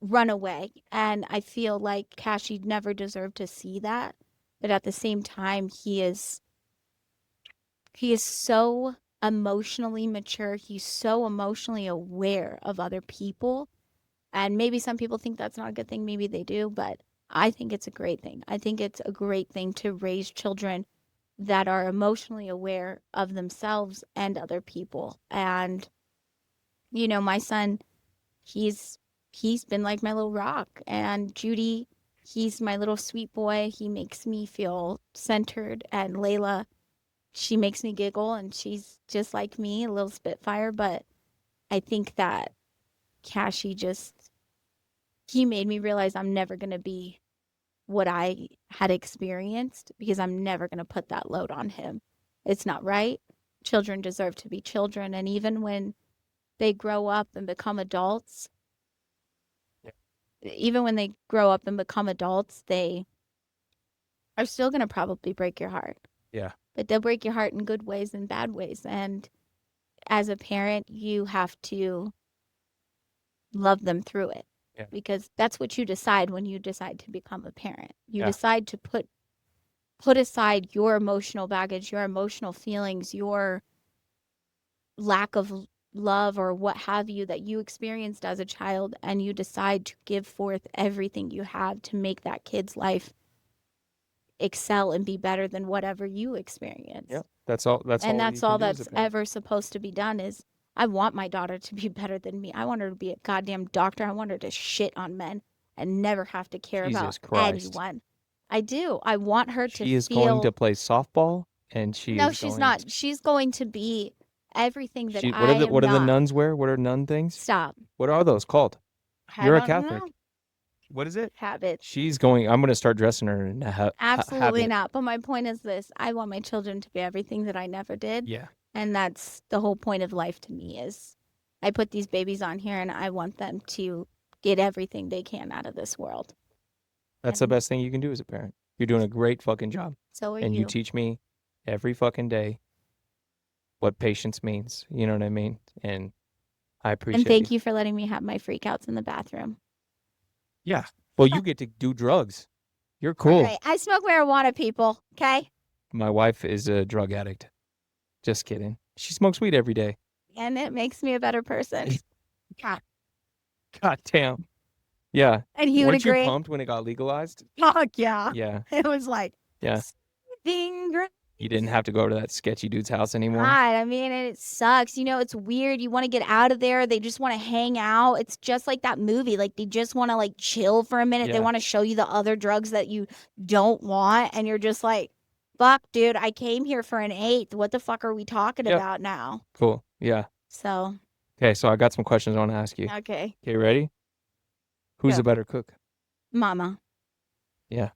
run away. And I feel like Kashi never deserved to see that. But at the same time, he is so emotionally mature. He's so emotionally aware of other people. And maybe some people think that's not a good thing. Maybe they do, but I think it's a great thing. I think it's a great thing to raise children that are emotionally aware of themselves and other people. And, you know, my son, he's been like my little rock. And Judy, he's my little sweet boy. He makes me feel centered. And Layla, she makes me giggle, and she's just like me, a little spitfire. But I think that Cashy he made me realize I'm never going to be what I had experienced, because I'm never going to put that load on him. It's not right. Children deserve to be children. And even when they grow up and become adults, even when they grow up and become adults, they are still going to probably break your heart. Yeah. But they'll break your heart in good ways and bad ways. And as a parent, you have to love them through it. Yeah. Because that's what you decide when you decide to become a parent. You Yeah. decide to put aside your emotional baggage, your emotional feelings, your lack of love or what have you that you experienced as a child, and you decide to give forth everything you have to make that kid's life excel and be better than whatever you experienced. Yep. That's all you That's can all do as that's a parent. ever supposed to be done. Is I want my daughter to be better than me. I want her to be a goddamn doctor. I want her to shit on men and never have to care about Jesus Christ. anyone. I do. I want her to She is feel. going to play softball, and she No, is she's going not. She's going to be everything that She, I am what do the not. nuns wear? What are nun things? Stop. What are those called? I You're a don't Catholic. know. What is it? Habits. I'm going to start dressing her in a Absolutely habit. not. But my point is this: I want my children to be everything that I never did. Yeah. And that's the whole point of life to me. Is I put these babies on here, and I want them to get everything they can out of this world. That's the best thing you can do as a parent. You're doing a great fucking job. So are and you teach me every fucking day what patience means. You know what I mean? And I appreciate And thank you for letting me have my freakouts in the bathroom. Yeah. Well, you get to do drugs. You're cool. All right. I smoke marijuana, people. Okay. My wife is a drug addict. Just kidding. She smokes weed every day. And it makes me a better person. God damn. Yeah. And he would Weren't agree. you pumped when it got legalized? Fuck yeah. Yeah. It was like, Yeah. You didn't have to go to that sketchy dude's house anymore. God, I mean, and it sucks. You know, it's weird. You want to get out of there. They just want to hang out. It's just like that movie. Like, they just want to, like, chill for a minute. Yeah. They want to show you the other drugs that you don't want. And you're just like, fuck, dude, I came here for an eighth. What the fuck are we talking about now? Cool. Yeah. So. Okay, so I got some questions I want to ask you. Okay. Okay, ready? Who's Go. a better cook? Mama. Yeah.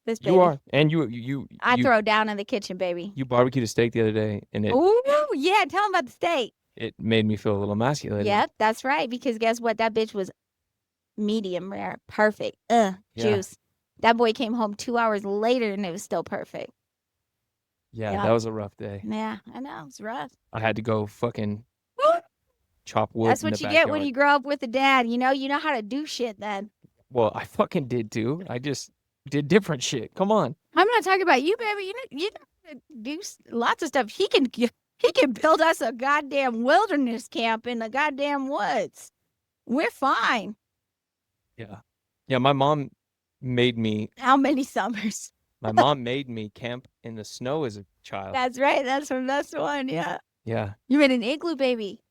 This baby. You are. And you I throw down in the kitchen, baby. You barbecued a steak the other day, and Ooh, yeah. Tell him about the steak. it made me feel a little emasculated. Yep, that's right. Because guess what? That bitch was medium rare. Perfect. Juice. That boy came home 2 hours later, and it was still perfect. Yeah, Yep. that was a rough day. Yeah, I know. It's rough. I had to go fucking chop wood. That's what you get when you grow up with a dad. You know how to do shit then. Well, I fucking did too. I just did different shit. Come on. I'm not talking about you, baby. You know do lots of stuff. He can build us a goddamn wilderness camp in the goddamn woods. We're fine. Yeah. Yeah, my mom made me. How many summers? My mom made me camp in the snow as a child. That's right. That's from this one. Yeah. Yeah. You made an igloo, baby.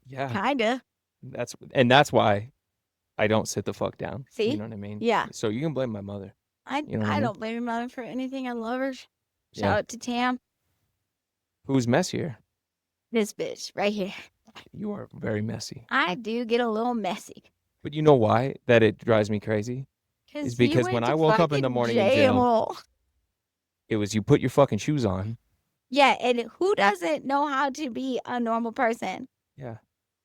Yeah. Kinda. That's why I don't sit the fuck down. See? You know what I mean? Yeah. So you can blame my mother. I don't blame your mother for anything. I love her. Shout out to Tam. Who's messier? This bitch right here. You are very messy. I do get a little messy. But you know why that it drives me crazy? Is because when I woke up in the morning in jail, it was you put your fucking shoes on. Yeah, and who doesn't know how to be a normal person? Yeah.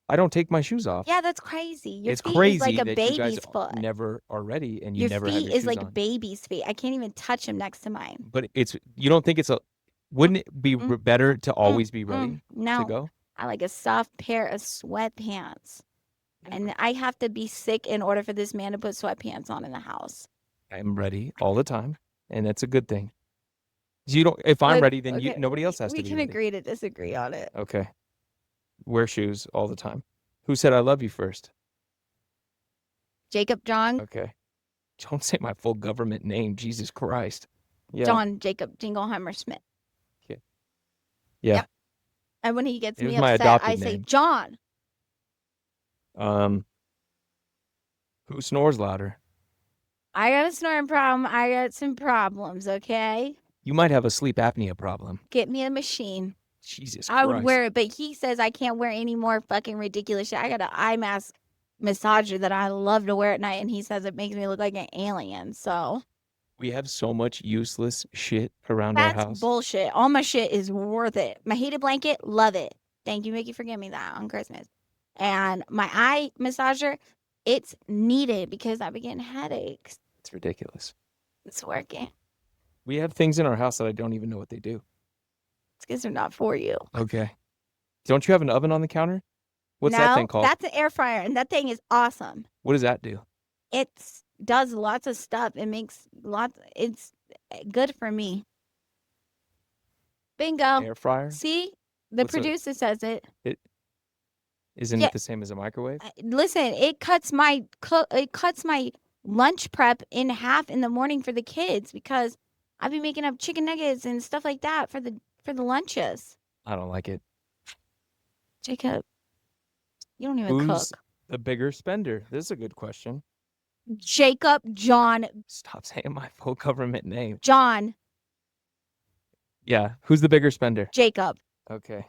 I don't take my shoes off. Yeah, that's crazy. It's feet crazy is like a that baby's you guys foot. never are ready and you Your never have feet your is shoes like on. baby's feet. I can't even touch them next to mine. But you don't think wouldn't it be better to always be ready to go? I like a soft pair of sweatpants. And I have to be sick in order for this man to put sweatpants on in the house. I'm ready all the time, and that's a good thing. If I'm ready, then nobody else has to be ready. We can agree to disagree on it. Okay. Wear shoes all the time. Who said I love you first? Jacob John. Okay. Don't say my full government name. Jesus Christ. Yeah. John Jacob Jingleheimer Smith. Yeah. Yep. And when he gets It was me my upset, adopted I say, name. John. Who snores louder? I got a snoring problem. I got some problems, okay? You might have a sleep apnea problem. Get me a machine. Jesus I would Christ. wear it, but he says I can't wear any more fucking ridiculous shit. I got an eye mask massager that I love to wear at night, and he says it makes me look like an alien. So We have so much useless shit around our that's house. bullshit. All my shit is worth it. My heated blanket, love it. Thank you, Mickey, for giving me that on Christmas. And my eye massager, it's needed because I've been getting headaches. It's ridiculous. It's working. We have things in our house that I don't even know what they do. It's because they're not for you. Okay. Don't you have an oven on the counter? What's that thing called? That's an air fryer, and that thing is awesome. What does that do? It does lots of stuff. It makes lots. It's good for me. Bingo. Air fryer? See, the What's a- producer says it. Isn't Yeah. it the same as a microwave? Listen, it cuts my lunch prep in half in the morning for the kids because I've been making up chicken nuggets and stuff like that for the lunches. I don't like it. Jacob, you don't even Who's cook. the bigger spender? This is a good question. Jacob, John, Stop saying my full government name. John, Yeah. Who's the bigger spender? Jacob. Okay.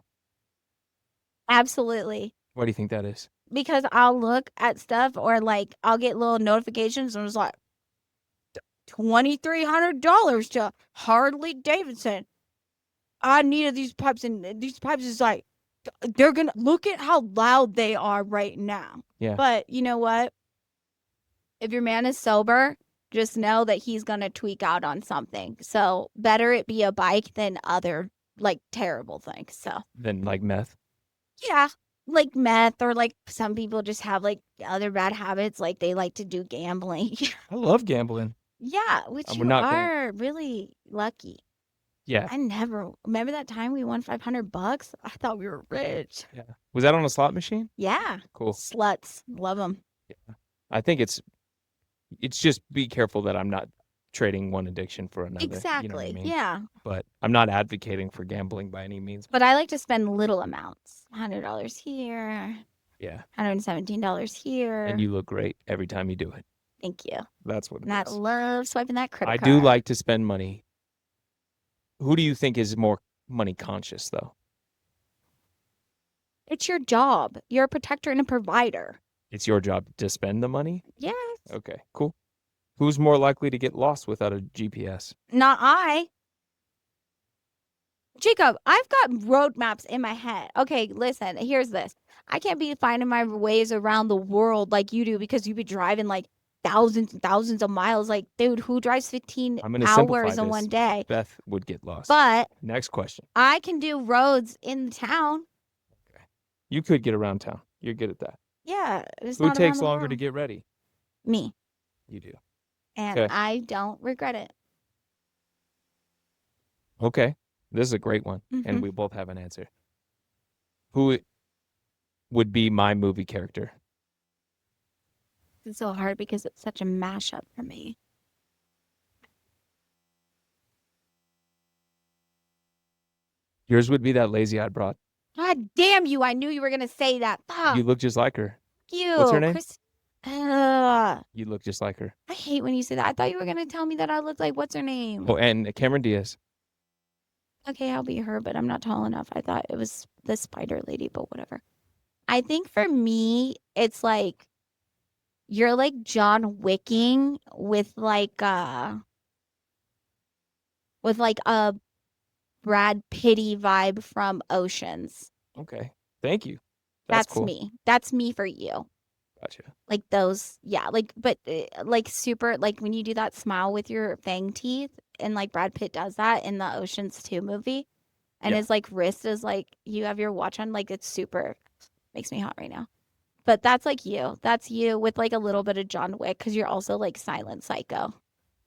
Absolutely. Why do you think that is? Because I'll look at stuff or like I'll get little notifications and it's like $2,300 to Harley Davidson. I needed these pipes, and these pipes is like they're gonna look at how loud they are right now. Yeah. But you know what? If your man is sober, just know that he's gonna tweak out on something. So better it be a bike than other like terrible things. So Then like meth? yeah. Like meth, or like some people just have like other bad habits, like they like to do gambling. I love gambling. Yeah, which We're you not gonna- are really lucky. Yeah. I never remember that time we won $500. I thought we were rich. Yeah. Was that on a slot machine? Yeah, Cool. sluts, love them. I think it's just be careful that I'm not trading one addiction for another. Exactly. You know what I mean? Yeah, But I'm not advocating for gambling by any means. but I like to spend little amounts. $100 here, Yeah. $117 here. And you look great every time you do it. Thank you. That's what it And I is. love swiping that credit I card. do like to spend money. Who do you think is more money conscious, though? It's your job. You're a protector and a provider. It's your job to spend the money? Yes. Okay, cool. Who's more likely to get lost without a GPS? Not I. Jacob, I've got road maps in my head. Okay, listen, here's this. I can't be finding my ways around the world like you do because you've been driving like thousands and thousands of miles. Like, dude, who drives 15 I'm gonna simplify hours in this. one day? Beth would get lost. But Next question. I can do roads in the town. You could get around town. You're good at that. Yeah. It's Who not takes around the longer to world. get ready? Me. You do. And Okay. I don't regret it. Okay. This is a great one. And Mhm. we both have an answer. Who would be my movie character? It's so hard because it's such a mashup for me. Yours would be that lazy-eyed broad. God damn you. I knew you were going to say that. Fuck You look just like her. you. What's her name? I You look just like her. hate when you say that. I thought you were going to tell me that I looked like, what's her name? Oh, and Cameron Diaz. Okay, I'll be her, but I'm not tall enough. I thought it was the spider lady, but whatever. I think for me, it's like you're like John Wicking with like a Brad Pitty vibe from Oceans. Okay. Thank you. That's cool. me. That's me for you. Gotcha. Like those, yeah, like, but like super, like when you do that smile with your fang teeth, and like Brad Pitt does that in the Oceans 2 movie, and Yeah. his like wrist is like, you have your watch on, like it's super, makes me hot right now. But that's like you. That's you with like a little bit of John Wick, because you're also like silent psycho.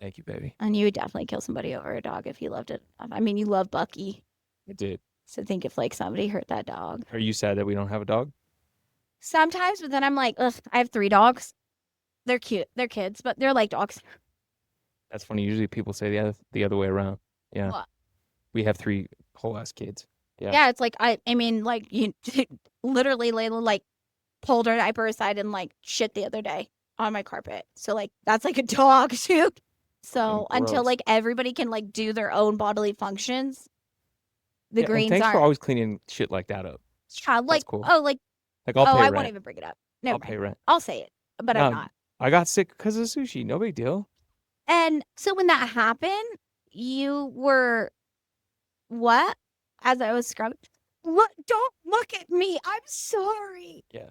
Thank you, baby. And you would definitely kill somebody over a dog if you loved it enough. I mean, you love Bucky. I did. So think if like somebody hurt that dog. Are you sad that we don't have a dog? Sometimes, but then I'm like, ugh, I have 3 dogs. They're cute. They're kids, but they're like dogs. That's funny. Usually people say the other way around. Yeah. What? We have 3 whole ass kids. Yeah. Yeah, it's like I mean, like you literally Layla like pulled her diaper aside and like shit the other day on my carpet. So like that's like a dog too. So until Gross. like everybody can like do their own bodily functions, the Yeah, and greens thanks for aren't. always cleaning shit like that up. Yeah, That's like cool. oh like Like I'll oh pay I won't rent. even bring it up. Never I'll pay mind. rent. I'll say it, but I'm No, not. I got sick because of sushi. No big deal. And so when that happened, you were what? As I was scrubbing, what? Don't look at me. I'm sorry. Yeah.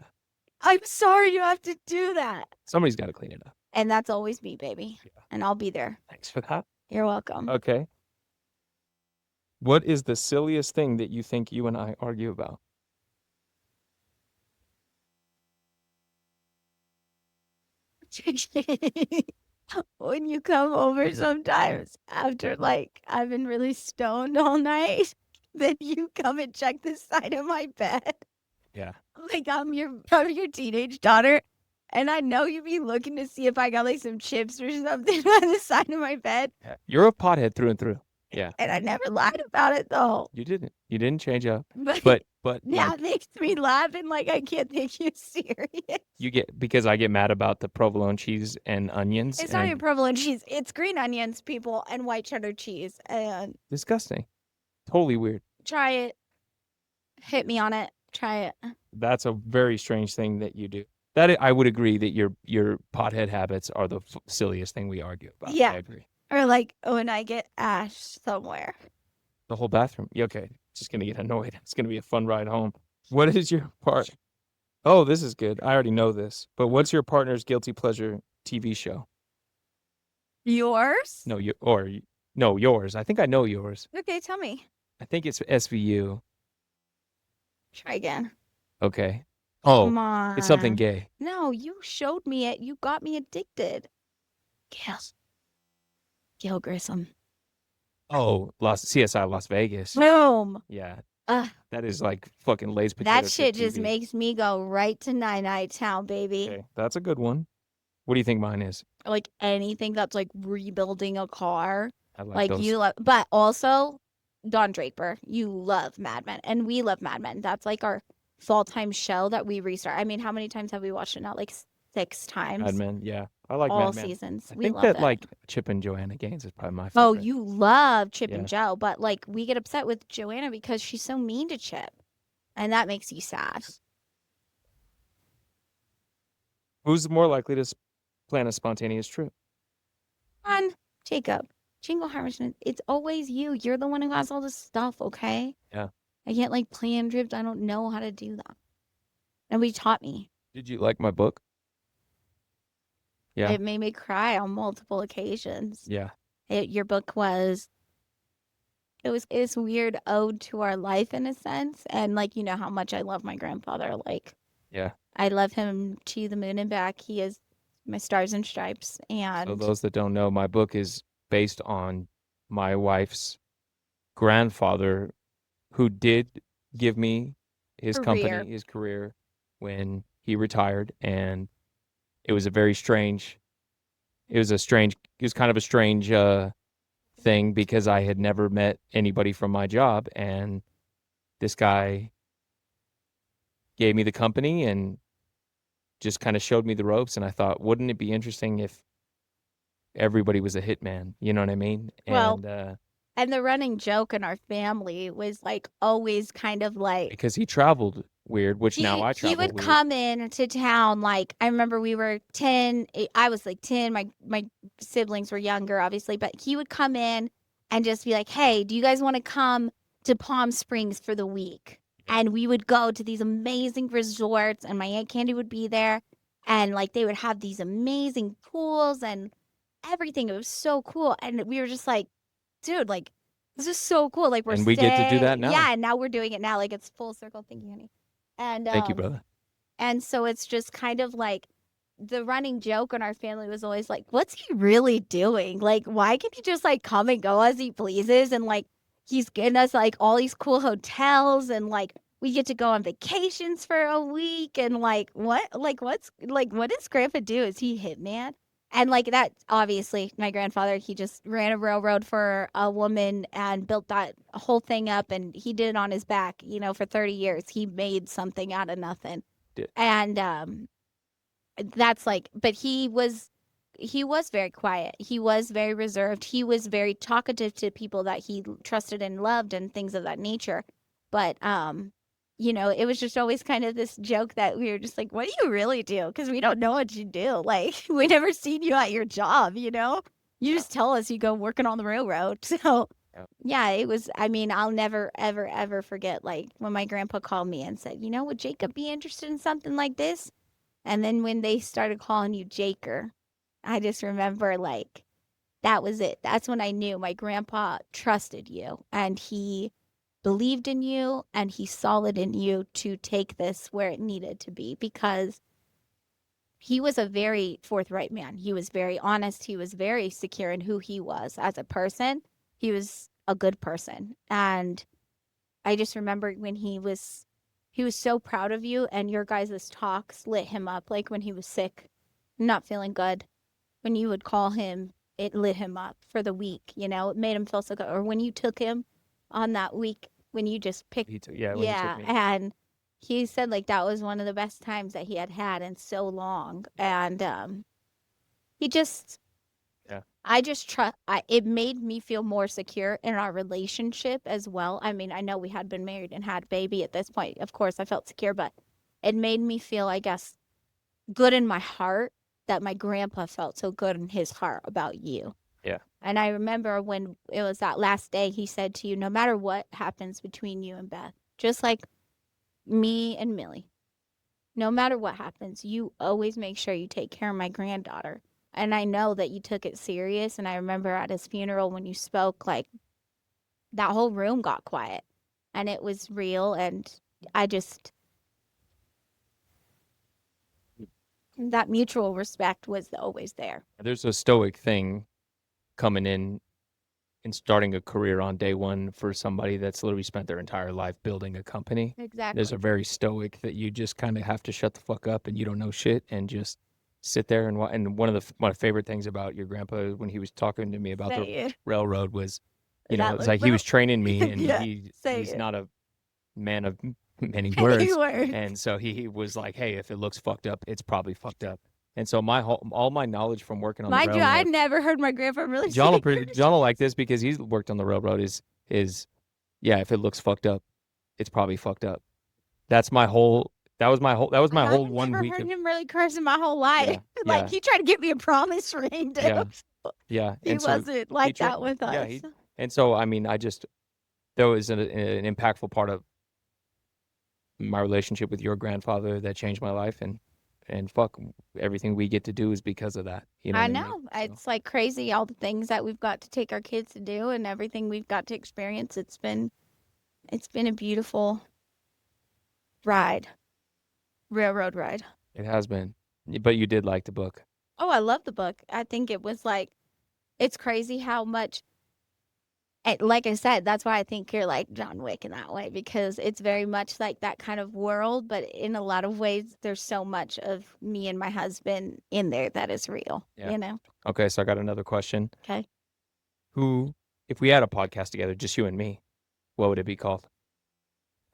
I'm sorry you have to do that. Somebody's got to clean it up. And that's always me, baby. Yeah. And I'll be there. Thanks for that. You're welcome. Okay. What is the silliest thing that you think you and I argue about? When you come over sometimes after like I've been really stoned all night, then you come and check the side of my bed. Yeah. Like I'm your teenage daughter. And I know you be looking to see if I got like some chips or something on the side of my bed. Yeah. You're a pothead through and through. Yeah. And I never lied about it though. You didn't. You didn't change up. But But now like, it makes me laugh and like I can't take you serious. you get because I get mad about the provolone cheese and onions. It's not even provolone cheese. It's green onions, people, and white cheddar cheese. And disgusting. Totally weird. try it. Hit me on it. Try it. That's a very strange thing that you do. I would agree that your pothead habits are the silliest thing we argue about. Yeah. I agree. Or like when I get ash somewhere. The whole bathroom. Yeah, okay. Just gonna get annoyed. It's gonna be a fun ride home. What is your part? Oh, this is good. I already know this. But what's your partner's guilty pleasure TV show? Yours? No, yours. I think I know yours. Okay, tell me. I think it's SVU. Try again. Okay. Come Oh, on. it's something gay. No, you showed me it. You got me addicted. Gail Grissom. Oh, CSI Las Vegas. Boom. Yeah, Ugh, that is like fucking Lay's potato that chip shit just TV. makes me go right to Night Town, baby. Okay, that's a good one. What do you think mine is? Like anything that's like rebuilding a car. I like Like those. you love, but also Don Draper. You love Mad Men, and we love Mad Men. That's like our fall-time show that we restart. I mean, how many times have we watched it now? Like 6 times. Mad Men. Yeah, I like all Mad Men. seasons. I We think love that it. like Chip and Joanna Gaines is probably my Oh, favorite. you love Chip Yeah. and Joe, but like we get upset with Joanna because she's so mean to Chip, and that makes you sad. Who's more likely to plan a spontaneous trip? On Jacob, Jingle Harvest. It's always you. You're the one who has all this stuff. Okay. Yeah. I can't like plan trips. I don't know how to do that. Nobody taught me. Did you like my book? Yeah. It made me cry on multiple occasions. Yeah. Your book was. It was this weird ode to our life in a sense, and like you know how much I love my grandfather. Like. Yeah. I love him to the moon and back. He is my stars and stripes. And So those that don't know, my book is based on my wife's grandfather, who did give me his Career. his career when he retired, and it was a very strange. It was kind of a strange thing because I had never met anybody from my job, and this guy gave me the company and just kind of showed me the ropes. And I thought, wouldn't it be interesting if everybody was a hitman? You know what I mean? Well, And and the running joke in our family was like always kind of like because he traveled weird, which now I travel he would weird. come in to town. Like I remember we were 10. I was like 10. My siblings were younger, obviously, but he would come in and just be like, "Hey, do you guys want to come to Palm Springs for the week?" And we would go to these amazing resorts, and my Aunt Candy would be there, and like they would have these amazing pools and everything. It was so cool, and we were just like, dude, like this is so cool. Like And we get to do that now. Yeah, and now we're doing it now. Like it's full circle. Thank you, honey. And Thank you, brother. And so it's just kind of like the running joke in our family was always like, what's he really doing? Like, why can he just like come and go as he pleases? And like he's getting us like all these cool hotels, and like we get to go on vacations for a week, and like what does Grandpa do? Is he hitman? And like that, obviously, my grandfather, he just ran a railroad for a woman and built that whole thing up, and he did it on his back, for 30 years. He made something out of nothing. Yeah. And that's like, but he was very quiet. He was very reserved. He was very talkative to people that he trusted and loved and things of that nature. But it was just always kind of this joke that we were just like, what do you really do? Because we don't know what you do. Like, we never seen you at your job, You just tell us you go working on the railroad. So yeah, it was, I mean, I'll never, ever, ever forget, like, when my grandpa called me and said, would Jacob be interested in something like this? And then when they started calling you Jaker, I just remember, like, that was it. That's when I knew my grandpa trusted you and he believed in you and he saw it in you to take this where it needed to be, because he was a very forthright man. He was very honest. He was very secure in who he was as a person. He was a good person. And I just remember when he was so proud of you, and your guys' talks lit him up. Like when he was sick, not feeling good, when you would call him, it lit him up for the week, it made him feel so good. Or when you took him on that week, when you just picked, When he yeah, took me. and he said like that was one of the best times that he had in so long. And he just, Yeah. I just trust, it made me feel more secure in our relationship as well. I mean, I know we had been married and had a baby at this point. Of course, I felt secure, but it made me feel, I guess, good in my heart that my grandpa felt so good in his heart about you. Yeah. And I remember when it was that last day, he said to you, no matter what happens between you and Beth, just like me and Millie, no matter what happens, you always make sure you take care of my granddaughter. And I know that you took it serious. And I remember at his funeral when you spoke, like that whole room got quiet and it was real. And I just, that mutual respect was always there. There's a stoic thing coming in and starting a career on day one for somebody that's literally spent their entire life building a company. Exactly. There's a very stoic that you just kind of have to shut the fuck up and you don't know shit and just sit there and one of my favorite things about your grandpa when he was talking to me about the railroad was, it's like he was training me and Yeah, he's not a man of many words. And so he was like, hey, if it looks fucked up, it's probably fucked up. And so all my knowledge from working on the Mind you, railroad, I never heard my grandpa really John say will like this because he's worked on the railroad is yeah, if it looks fucked up, it's probably fucked up. That was my whole 1 never week heard of him really curse in my whole life. yeah, Like yeah, he tried to get me a promise ring, dude. yeah, yeah. He And so wasn't like tried, that with yeah, us. and so I mean, there was an impactful part of my relationship with your grandfather that changed my life and fuck, everything we get to do is because of that. You know I what I know. mean? So, It's like crazy all the things that we've got to take our kids to do and everything we've got to experience. It's been a beautiful ride. Railroad ride. it has been. But you did like the book. Oh, I love the book. I think it was like, it's crazy how much, like I said, that's why I think you're like John Wick in that way, because it's very much like that kind of world, but in a lot of ways, there's so much of me and my husband in there that is real, Yeah. Okay, so I got another question. Okay. If we had a podcast together, just you and me, what would it be called?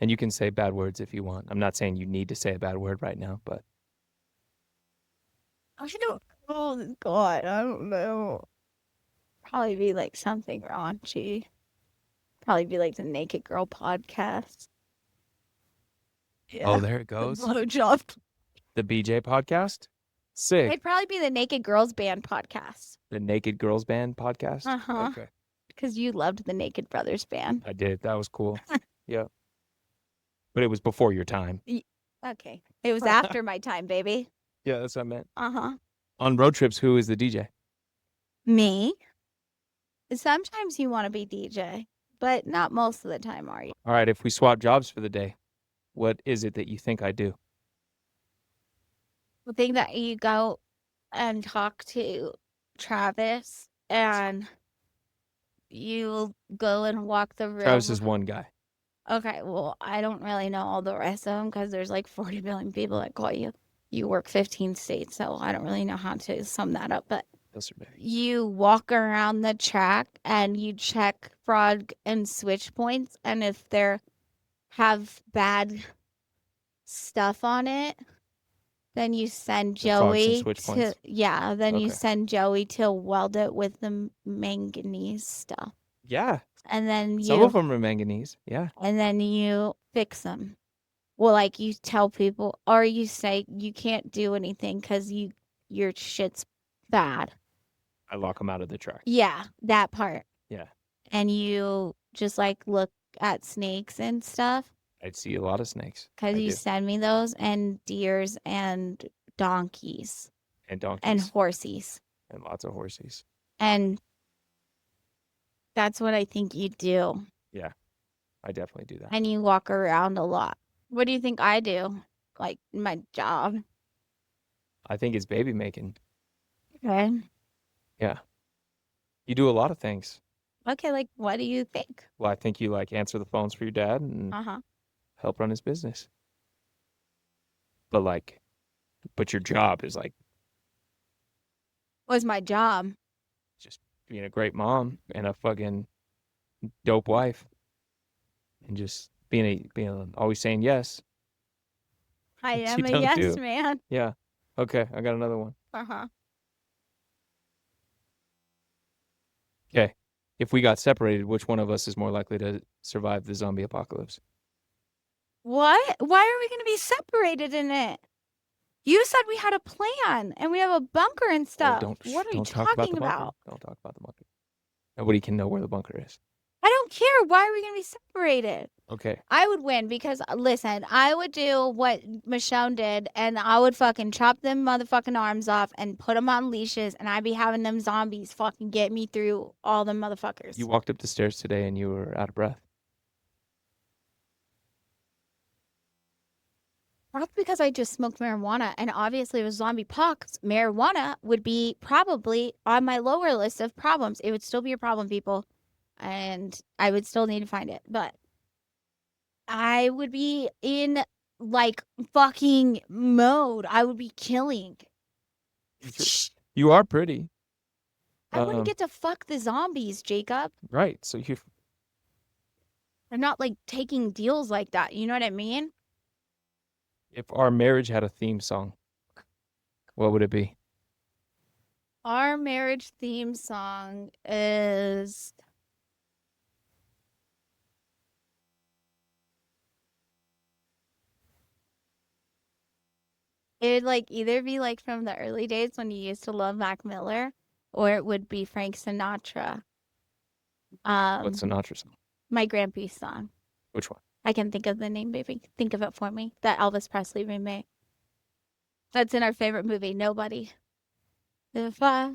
And you can say bad words if you want. I'm not saying you need to say a bad word right now, but I don't, oh God, I don't know. Probably be like something raunchy. Probably be like the Naked Girl podcast. oh, there it goes. Blowjob. The BJ podcast? Sick. It'd probably be the Naked Girls Band podcast. The Naked Girls Band podcast? Uh-huh. Okay. Because you loved the Naked Brothers Band. I did. That was cool. Yeah. But it was before your time. Okay. It was after my time, baby. Yeah, that's what I meant. Uh-huh. On road trips, who is the DJ? Me? Sometimes you want to be DJ, but not most of the time, are you? All right, if we swap jobs for the day, what is it that you think I do? The thing that you go and talk to Travis and you go and walk the room. Travis is one guy. Okay, well, I don't really know all the rest of them because there's like 40 million people that call you. you work 15 states, so I don't really know how to sum that up, but Yes, sir, baby. you walk around the track and you check frog and switch points, and if they have bad stuff on it, then you send The frogs and Joey switch to points? then you Okay. send Joey to weld it with the manganese stuff, Yeah. and then Some you of them are manganese. Yeah. fix them. Well, like you tell people, or you say you can't do anything because your shit's bad. I lock them out of the track. Yeah, that part. Yeah. And you just like look at snakes and stuff I'd see a lot of snakes. because I you do. send me those, and deers and donkeys And and donkeys. horsies. And lots of horses. And that's what I think you do. Yeah. I definitely do that. And you walk around a lot. What do you think I do? Like my job. I think it's baby making. Okay. Yeah. You do a lot of things. Okay, like what do you think? Well, I think you like answer the phones for your dad and Uh-huh. help run his business. But your job is like What's my job? just being a great mom and a fucking dope wife. And just being always saying yes. I Which am you a don't yes do. man. Yeah. Okay, I got another one. Uh-huh. Okay. If we got separated, which one of us is more likely to survive the zombie apocalypse? What? Why are we going to be separated in it? You said we had a plan and we have a bunker and Oh, stuff. don't What are you don't talk about talking the bunker. about? Don't talk about the bunker. Nobody can know where the bunker is. I don't care. Why are we going to be separated? Okay. I would win because, listen, I would do what Michonne did and I would fucking chop them motherfucking arms off and put them on leashes, and I'd be having them zombies fucking get me through all them motherfuckers. You walked up the stairs today and you were out of breath. That's because I just smoked marijuana, and obviously with zombie pox, marijuana would be probably on my lower list of problems. It would still be a problem, people, and I would still need to find it. But I would be in like fucking mode. I would be killing. You are pretty. I wouldn't get to fuck the zombies, Jacob. Right. So you I'm not like taking deals like that. You know what I mean? if our marriage had a theme song, what would it be? Our marriage theme song is it'd like either be like from the early days when you used to love Mac Miller, or it would be Frank Sinatra. What Sinatra song? My grandpiece song. Which one? I can think of the name, baby. Think of it for me. That Elvis Presley remade. That's in our favorite movie, Nobody. If I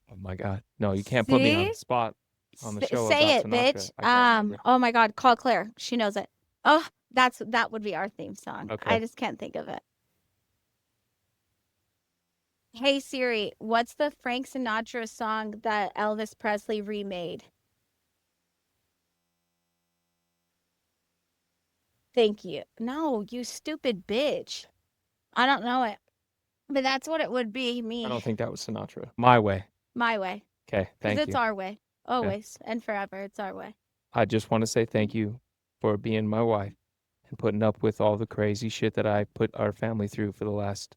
Oh my God. No, you can't put me on See? the spot on the show Say about it, Sinatra. bitch. I can't remember. Oh my God, call Claire. She knows it. Oh, that would be our theme song. Okay. I just can't think of it. Hey Siri, what's the Frank Sinatra song that Elvis Presley remade? Thank you. No, you stupid bitch. I don't know it. But that's what it would be, me. I don't think that was Sinatra. My Way. My way. Okay, thank Because it's you. our way. Always and forever. It's our way. I just want to say thank you for being my wife and putting up with all the crazy shit that I put our family through for the last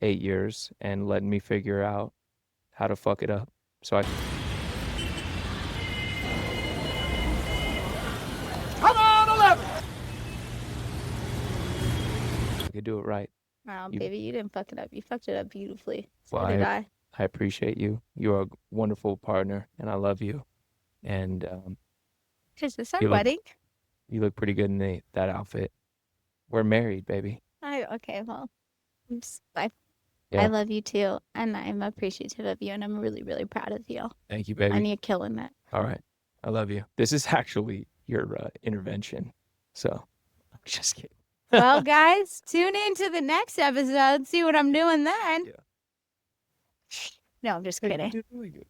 8 years and letting me figure out how to fuck it up. So I Come on, 11! could do it right. Wow, You- baby, you didn't fuck it up. You fucked it up beautifully. So Well, did I. I appreciate you. You're a wonderful partner, and I love you. And Is this our You look- wedding? you look pretty good in that outfit. We're married, baby. Okay, well, I Yeah. love you too, and I'm appreciative of you, and I'm really, really proud of you. Thank you, And baby. you're killing it. All right. I love you. This is actually your intervention. So, I'm just kidding. Well, guys, tune in to the next episode. See what I'm doing then. Yeah. No, I'm just Hey, you kidding. did really good.